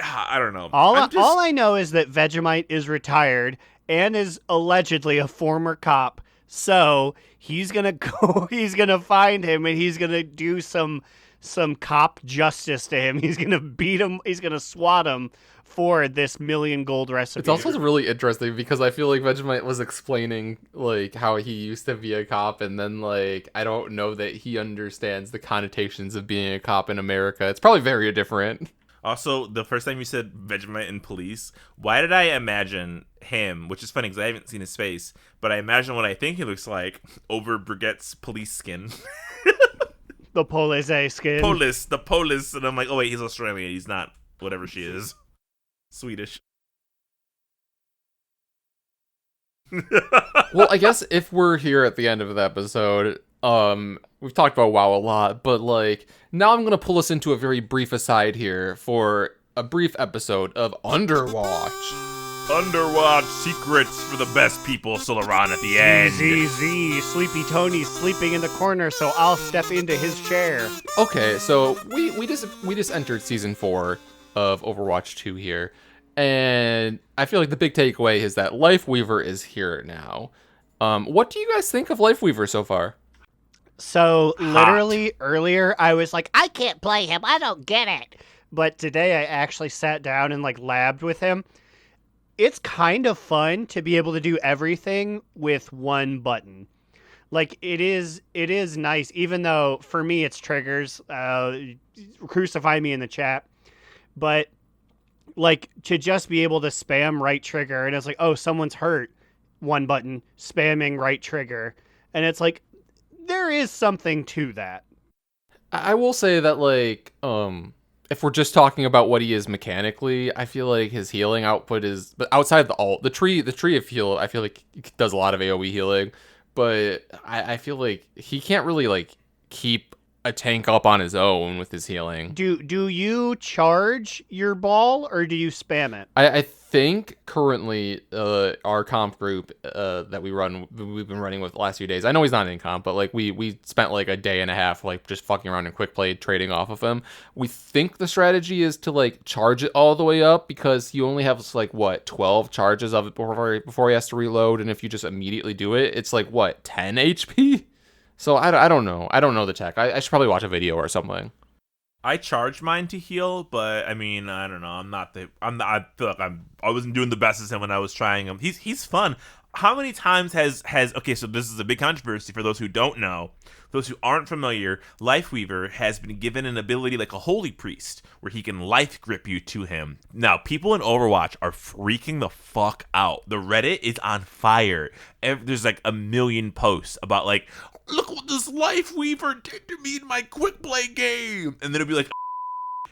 I don't know. All I know is that Vegemite is retired and is allegedly a former cop. So he's gonna go. He's gonna find him and he's gonna do some cop justice to him. He's gonna beat him. He's gonna swat him for this $1 million gold recipe. It's also really interesting because I feel like Vegemite was explaining like how he used to be a cop, and then like I don't know that he understands the connotations of being a cop in America. It's probably very different. Also, the first time you said Vegemite and police, why did I imagine him, which is funny because I haven't seen his face, but I imagine what I think he looks like over Brigitte's police skin. The police skin. The police, and I'm like, oh wait, he's Australian, he's not whatever she is. Swedish. Well, I guess if we're here at the end of the episode, we've talked about WoW a lot, but like now I'm gonna pull us into a very brief aside here for a brief episode of Underwatch. Underwatch secrets for the best people still around at the end. ZZZ, Sleepy Tony's sleeping in the corner, so I'll step into his chair. Okay, so we just entered season 4 of Overwatch 2 here, and I feel like the big takeaway is that Lifeweaver is here now. What do you guys think of Lifeweaver so far? So literally earlier I was like, I can't play him, I don't get it. But today I actually sat down and like labbed with him. It's kind of fun to be able to do everything with one button. Like it is nice, even though for me it's triggers. Crucify me in the chat. But like to just be able to spam right trigger and it's like, oh, someone's hurt, one button, spamming right trigger. And it's like, there is something to that. I will say that like, if we're just talking about what he is mechanically, I feel like his healing output is, but outside the ult, the tree of heal, I feel like he does a lot of AoE healing, but I feel like he can't really like keep a tank up on his own with his healing. Do you charge your ball or do you spam it? I think currently our comp group that we've been running with the last few days, I know he's not in comp, but like we spent like a day and a half like just fucking around in quick play trading off of him. We think the strategy is to like charge it all the way up because you only have like what 12 charges of it before he has to reload, and if you just immediately do it, it's like what 10 HP. So I don't know. I don't know the tech. I should probably watch a video or something. I charged mine to heal, but I mean, I don't know. I feel like I wasn't doing the best as him when I was trying him. He's fun. How many times has okay, so this is a big controversy for those who don't know. Those who aren't familiar, Lifeweaver has been given an ability like a holy priest where he can life grip you to him. Now, people in Overwatch are freaking the fuck out. The Reddit is on fire. There's like a million posts about like, look what this Lifeweaver did to me in my quick play game. And then it'll be like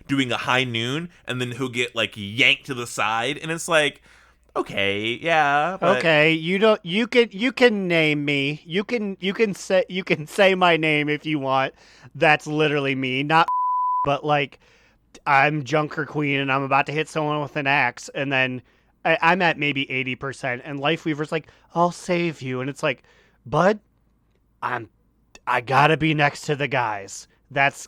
doing a high noon, and then he'll get like yanked to the side, and it's like, okay, yeah. But okay, you can name me. You can say my name if you want. That's literally me, not but like I'm Junker Queen and I'm about to hit someone with an axe, and then I'm at maybe 80%, and Lifeweaver's like, I'll save you, and it's like, bud, I gotta be next to the guys. That's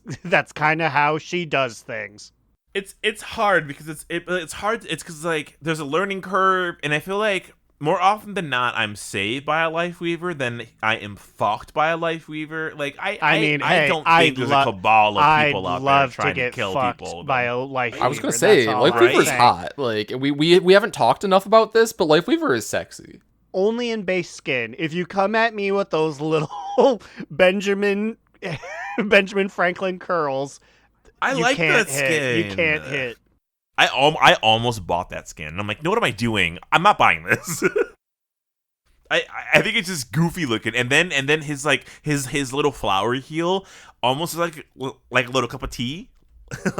kind of how she does things. It's hard because it's hard. It's because like there's a learning curve, and I feel like more often than not I'm saved by a Lifeweaver than I am fucked by a Lifeweaver. Like I don't think there's a cabal of people out there trying to kill people by a Lifeweaver. I was gonna say Lifeweaver's hot. Like we haven't talked enough about this, but Lifeweaver is sexy. Only in base skin. If you come at me with those little Benjamin Franklin curls, I like that skin. You can't hit. I almost bought that skin, and I'm like, no, what am I doing? I'm not buying this. I think it's just goofy looking, and then his like his little flower heal almost like a little cup of tea.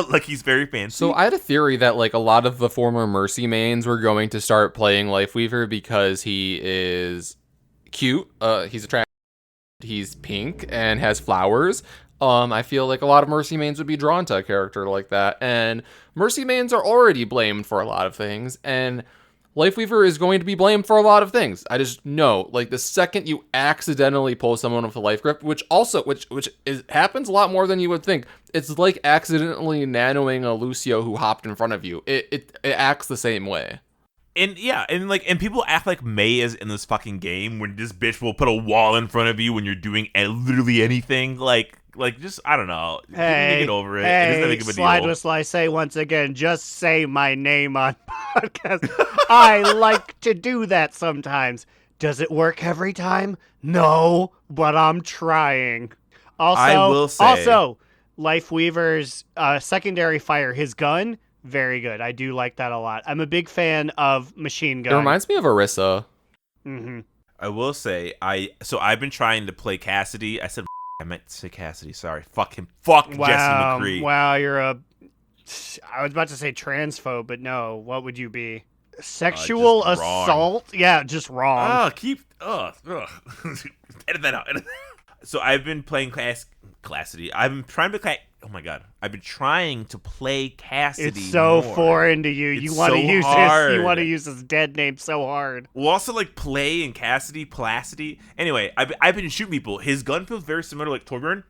Like he's very fancy. So I had a theory that like a lot of the former Mercy mains were going to start playing Lifeweaver because he is cute. He's attractive. He's pink and has flowers. I feel like a lot of Mercy mains would be drawn to a character like that. And Mercy mains are already blamed for a lot of things. And Lifeweaver is going to be blamed for a lot of things. I just know, like, the second you accidentally pull someone with a life grip, which happens a lot more than you would think. It's like accidentally nanoing a Lucio who hopped in front of you. It acts the same way. And yeah, and people act like May is in this fucking game when this bitch will put a wall in front of you when you're doing literally anything. Like just, I don't know. Hey, get over it. Hey, it isn't that big of a deal. Slidewhistle, I say once again, just say my name on podcast. I like to do that sometimes. Does it work every time? No, but I'm trying. Also, I will say, Lifeweaver's secondary fire, his gun, very good. I do like that a lot. I'm a big fan of machine gun. It reminds me of Orisa. Mm-hmm. I will say, I've been trying to play Cassidy. I meant to say Cassidy. Sorry. Fuck him. Fuck Jesse McCree. Wow, I was about to say transphobe, but no. What would you be? Sexual assault? Wrong. Yeah, just wrong. Edit that out. So I've been playing Cassidy. I've been trying to play. Oh my god! I've been trying to play Cassidy. It's so more. foreign to you. You want to use hard. You want to use his dead name so hard. We'll also like play in Cassidy, Placidy. Anyway, I've been shooting people. His gun feels very similar to like Torbjorn.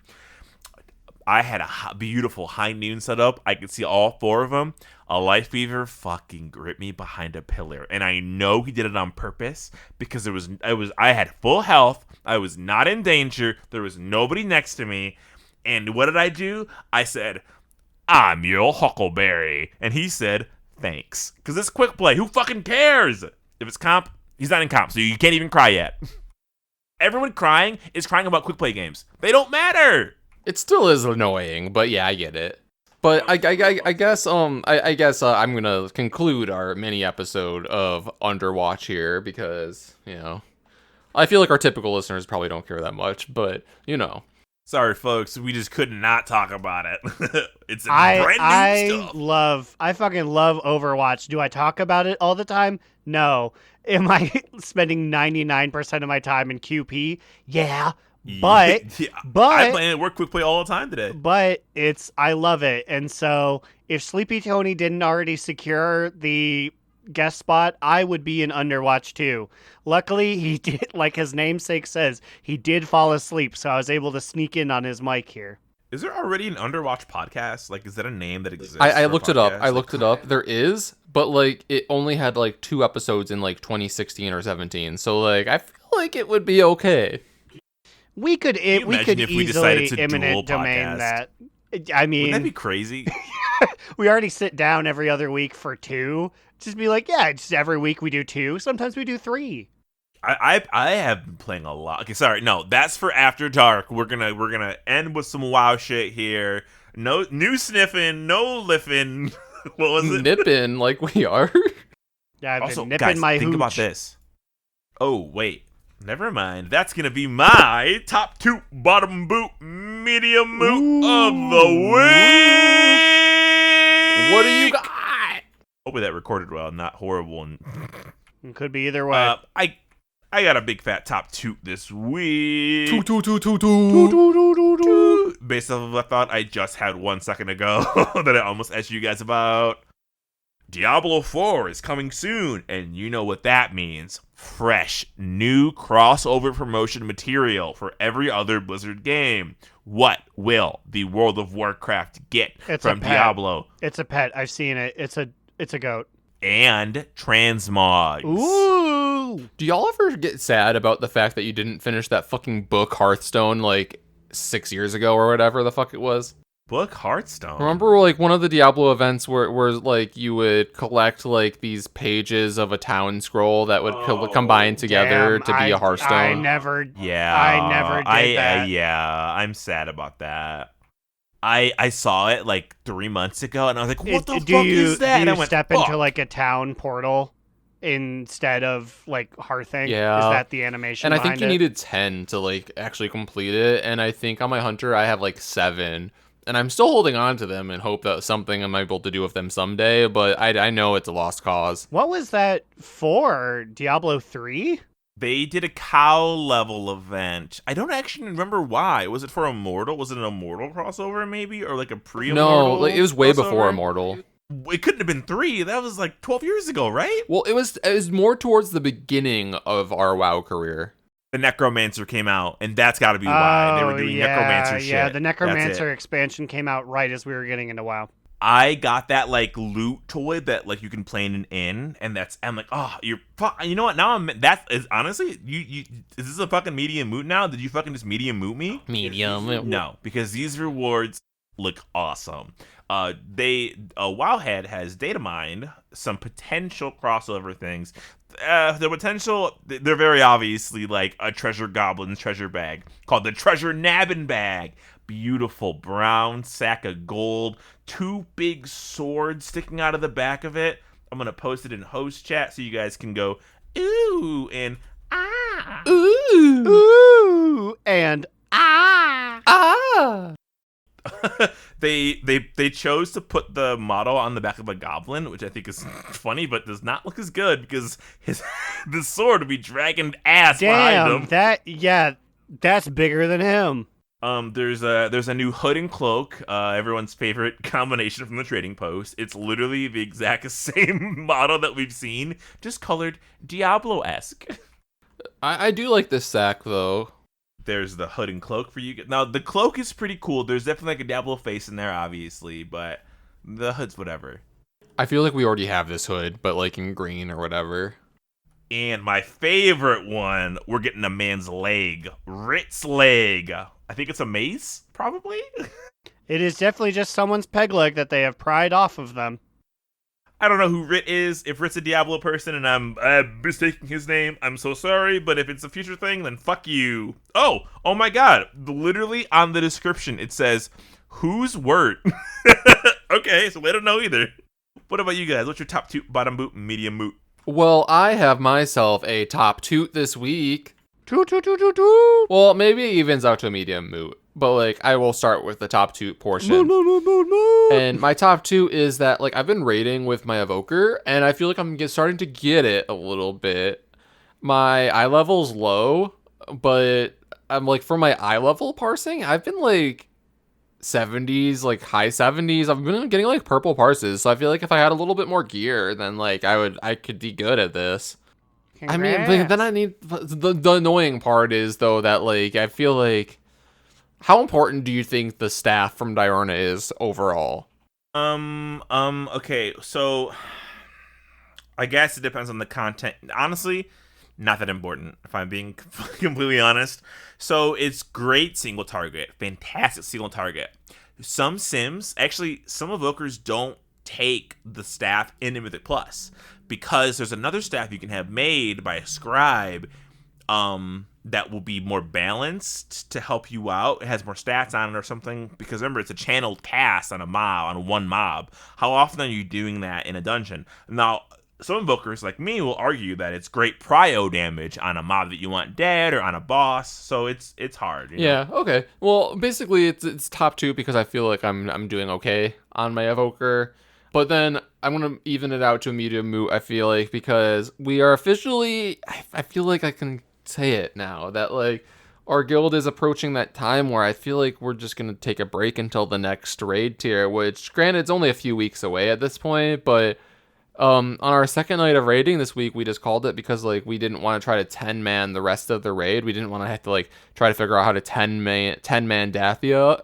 I had a beautiful high noon setup. I could see all four of them. A Lifeweaver fucking gripped me behind a pillar, and I know he did it on purpose because I had full health. I was not in danger. There was nobody next to me. And what did I do? I said, "I'm your Huckleberry," and he said, "Thanks." Because it's quick play. Who fucking cares? If it's comp, he's not in comp, so you can't even cry yet. Everyone crying is crying about quick play games. They don't matter. It still is annoying, but yeah, I get it. But I guess I'm gonna conclude our mini episode of Underwatch here because I feel like our typical listeners probably don't care that much, but Sorry, folks, we just could not talk about it. It's brand new stuff. I fucking love Overwatch. Do I talk about it all the time? No. Am I spending 99% of my time in QP? Yeah. But I'm playing Work Quick Play all the time today. But I love it. And so if Sleepy Tony didn't already secure the guest spot, I would be in Underwatch too. Luckily, he did, like his namesake says, he did fall asleep, so I was able to sneak in on his mic here. Is there already an Underwatch podcast? Like, is that a name that exists? I looked it up. I looked it up. There is, but like it only had like 2 episodes in like 2016 or 17. So like I feel like it would be okay. We could easily eminent domain that. I mean, wouldn't that be crazy? We already sit down every other week for 2. Just be like, yeah, just every week we do 2. Sometimes we do 3. I have been playing a lot. Okay, sorry, no, that's for after dark. We're gonna end with some WoW shit here. No new sniffing, no liffing. What was it? Nipping like we are. Yeah, I've also, been nipping guys, my think hooch. about this. Oh wait, never mind. That's gonna be my top 2, bottom boot, medium boot of the week. What do you got? Hopefully that recorded well, not horrible. And It could be either way. I got a big fat top 2 this week. Two. Based off of a thought I just had 1 second ago that I almost asked you guys about. Diablo 4 is coming soon, and you know what that means. Fresh, new crossover promotion material for every other Blizzard game. What will the World of Warcraft get from Diablo? It's a pet. I've seen it. It's a goat. And transmogs. Ooh! Do y'all ever get sad about the fact that you didn't finish that fucking book Hearthstone like 6 years ago or whatever the fuck it was? Book Hearthstone. Remember like one of the Diablo events where like you would collect like these pages of a town scroll that would combine together to be a Hearthstone? I never did that. Yeah, I'm sad about that. I saw it like 3 months ago, and I was like, "What the fuck is that?" Do and you step into like a town portal instead of like Hearthing? Yeah. Is that the animation? And I think you needed 10 to like actually complete it. And I think on my Hunter I have like 7, and I'm still holding on to them and hope that something I'm able to do with them someday. But I know it's a lost cause. What was that for? Diablo 3? They did a cow level event. I don't actually remember why. Was it for Immortal? Was it an Immortal crossover maybe? Or like a pre-Immortal No, like, it was way crossover? before Immortal. It couldn't have been 3. That was like 12 years ago, right? Well, it was more towards the beginning of our WoW career. The Necromancer came out, and that's got to be why. They were doing Necromancer shit. Yeah, the That's Necromancer it. expansion came out right as we were getting into WoW. I got that like loot toy that like you can play in an inn, and I'm like, oh, you know what? Now that is honestly, you is this a fucking medium moot now? Did you fucking just medium moot me? Medium. No, because these rewards look awesome. Wowhead has data mined some potential crossover things. The potential, they're very obviously like a treasure goblin's treasure bag called the Treasure Nabbin Bag. Beautiful brown sack of gold, 2 big swords sticking out of the back of it. I'm gonna post it in host chat so you guys can go ooh and ah, Ooh, and Ah. They chose to put the motto on the back of a goblin, which I think is funny, but does not look as good because the sword would be dragging ass behind him. That's bigger than him. There's a new hood and cloak, everyone's favorite combination from the trading post. It's literally the exact same model that we've seen, just colored Diablo-esque. I do like this sack though. There's the hood and cloak for you. Now, the cloak is pretty cool. There's definitely like a Diablo face in there, obviously, but the hood's whatever. I feel like we already have this hood, but like in green or whatever. And my favorite one, we're getting a man's leg. Rit's leg. I think it's a mace, probably? It is definitely just someone's peg leg that they have pried off of them. I don't know who Rit is. If Rit's a Diablo person and I'm mistaking his name, I'm so sorry. But if it's a future thing, then fuck you. Oh my god. Literally on the description, it says, who's Wirt? Okay, so we don't know either. What about you guys? What's your top toot, bottom boot, and medium moot? Well, I have myself a top toot this week. Toot, toot, toot, toot, toot. Well, maybe it evens out to a medium moot. But, like, I will start with the top toot portion. And my top toot is that, like, I've been raiding with my evoker, and I feel like I'm starting to get it a little bit. My eye level's low, but I'm, like, for my eye level parsing, I've been, like, 70s, like, high 70s. I've been getting, like, purple parses, so I feel like if I had a little bit more gear, then, like, I could be good at this. Congrats. I mean, but then I need... The annoying part is, though, that, like, I feel like... How important do you think the staff from Diurna is overall? Okay, so... I guess it depends on the content. Honestly, not that important, if I'm being completely honest. So, it's great single target. Fantastic single target. Some sims... Actually, some evokers don't take the staff into Mythic Plus. Because there's another staff you can have made by a scribe... that will be more balanced to help you out. It has more stats on it or something. Because remember, it's a channeled cast on one mob. How often are you doing that in a dungeon? Now, some invokers like me will argue that it's great prio damage on a mob that you want dead or on a boss. So it's hard. Yeah. Okay. Well, basically, it's top two because I feel like I'm doing okay on my evoker. But then I'm going to even it out to a medium moot, I feel like, because we are officially, I feel like I can say it now, that like our guild is approaching that time where I feel like we're just going to take a break until the next raid tier, which granted it's only a few weeks away at this point, but on our second night of raiding this week, we just called it because like we didn't want to try to 10-man the rest of the raid. We didn't want to have to like try to figure out how to 10-man Dathia.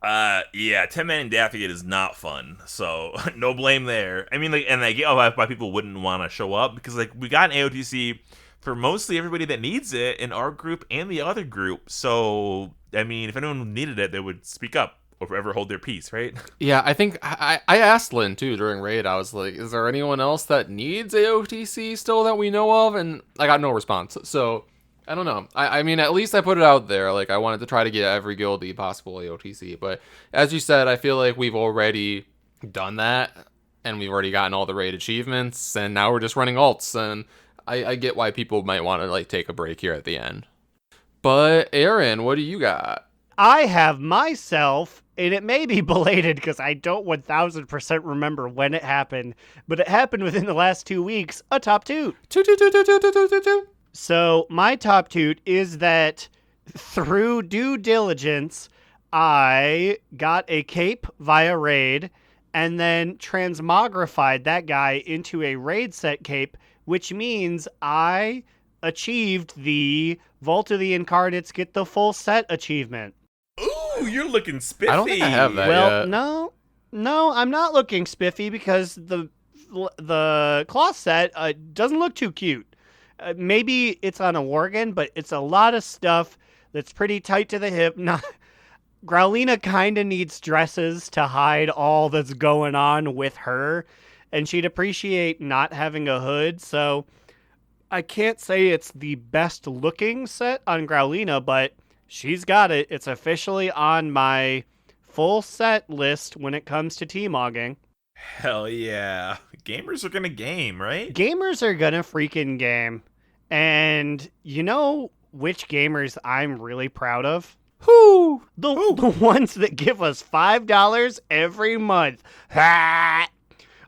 Yeah, 10-man Dathia is not fun, so no blame there. I mean, like, and I get why people wouldn't want to show up, because like we got an AOTC for mostly everybody that needs it in our group and the other group. So, I mean, if anyone needed it, they would speak up or forever hold their peace, right? Yeah, I think I asked Lynn too during raid. I was like, is there anyone else that needs AOTC still that we know of? And I got no response. So, I don't know. I mean, at least I put it out there. Like, I wanted to try to get every guildie possible AOTC. But as you said, I feel like we've already done that. And we've already gotten all the raid achievements. And now we're just running alts. And I get why people might want to like take a break here at the end. But Aaron, what do you got? I have myself, and it may be belated because I don't 1000% remember when it happened, but it happened within the last 2 weeks, a top toot. Toot. So my top toot is that through due diligence, I got a cape via raid, and then transmogrified that guy into a raid set cape, which means I achieved the Vault of the Incarnates Get the Full Set achievement. Ooh, you're looking spiffy. I don't think I have that Well, yet. no, I'm not looking spiffy because the cloth set doesn't look too cute. Maybe it's on a Worgen, but it's a lot of stuff that's pretty tight to the hip. Growlina kind of needs dresses to hide all that's going on with her, and she'd appreciate not having a hood, so I can't say it's the best looking set on Growlina, but she's got it. It's officially on my full set list when it comes to T-mogging. Hell yeah. Gamers are gonna game, right? Gamers are gonna freaking game. And you know which gamers I'm really proud of? Whoo! The ones that give us $5 every month. Ha!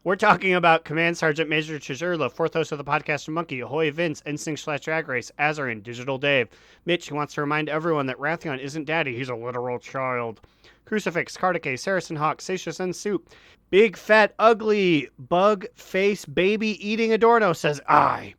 We're talking about Command Sergeant Major Chizurla, fourth host of the podcast Monkey, Ahoy Vince, Instinct/Drag Race, Azarin, Digital Dave. Mitch, who wants to remind everyone that Rathion isn't daddy, he's a literal child. Crucifix, Kardake, Saracen Hawk, Satius and Soup. Big, fat, ugly, bug face, baby eating Adorno says I.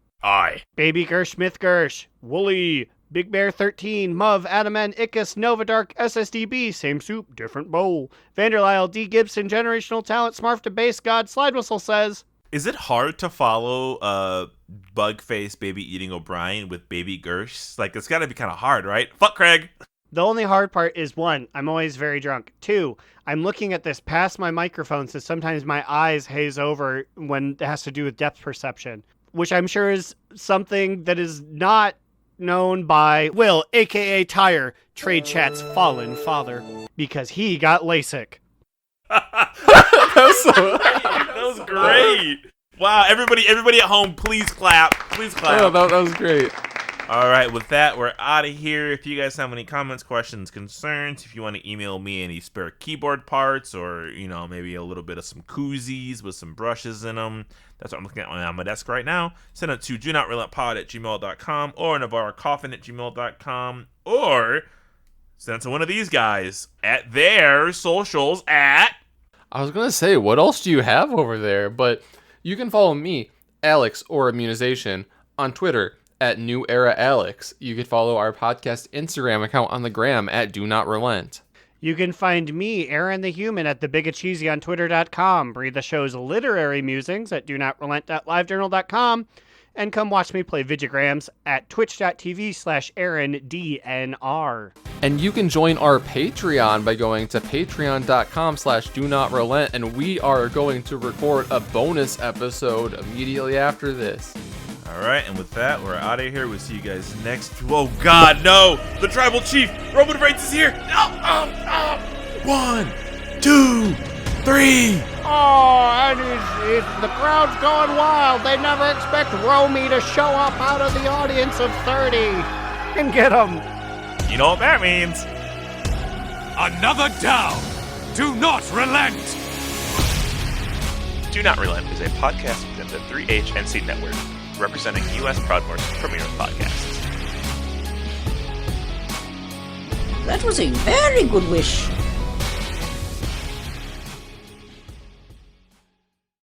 Baby Gersh, Myth Gersh, Wooly, Big Bear 13, Muv, Adaman, Ickis, Novadark, SSDB, same soup, different bowl. Vanderlyle, D. Gibson, Generational Talent, Smarf to Base God, Slidewhistle says. Is it hard to follow Bugface Baby Eating O'Brien with Baby Gersh? Like, it's gotta be kind of hard, right? Fuck Craig! The only hard part is 1, I'm always very drunk. 2, I'm looking at this past my microphone, so sometimes my eyes haze over when it has to do with depth perception, which I'm sure is something that is not known by Will, a.k.a. Tyre, Trade Chat's fallen father, because he got LASIK. That was great! Wow, everybody at home, please clap. Please clap. Oh, that was great. All right, with that, we're out of here. If you guys have any comments, questions, concerns, if you want to email me any spare keyboard parts or, maybe a little bit of some koozies with some brushes in them, that's what I'm looking at on my desk right now. Send it to donotrelentlpod@gmail.com or navarrocoffin@gmail.com or send it to one of these guys at their socials at... I was going to say, what else do you have over there? But you can follow me, Alex or Immunization, on Twitter at New Era Alex. You can follow our podcast Instagram account on the gram at Do Not Relent. You can find me, Aaron the Human, at TheBigAcheesy on Twitter.com. Read the show's literary musings at DoNotRelent.livejournal.com. And come watch me play Vigigrams at twitch.tv/AaronDNR. And you can join our Patreon by going to patreon.com/DoNotRelent. And we are going to record a bonus episode immediately after this. All right, and with that, we're out of here. We'll see you guys next... Oh, God, no! The Tribal Chief, Roman Reigns, is here! No! 1, 2, 3! Oh, and the crowd's going wild. They never expect Romy to show up out of the audience of 30 and get him. You know what that means. Another down. Do not relent. Do Not Relent is a podcast within the 3HNC network, representing U.S. Proudmoore's premier podcasts. That was a very good wish.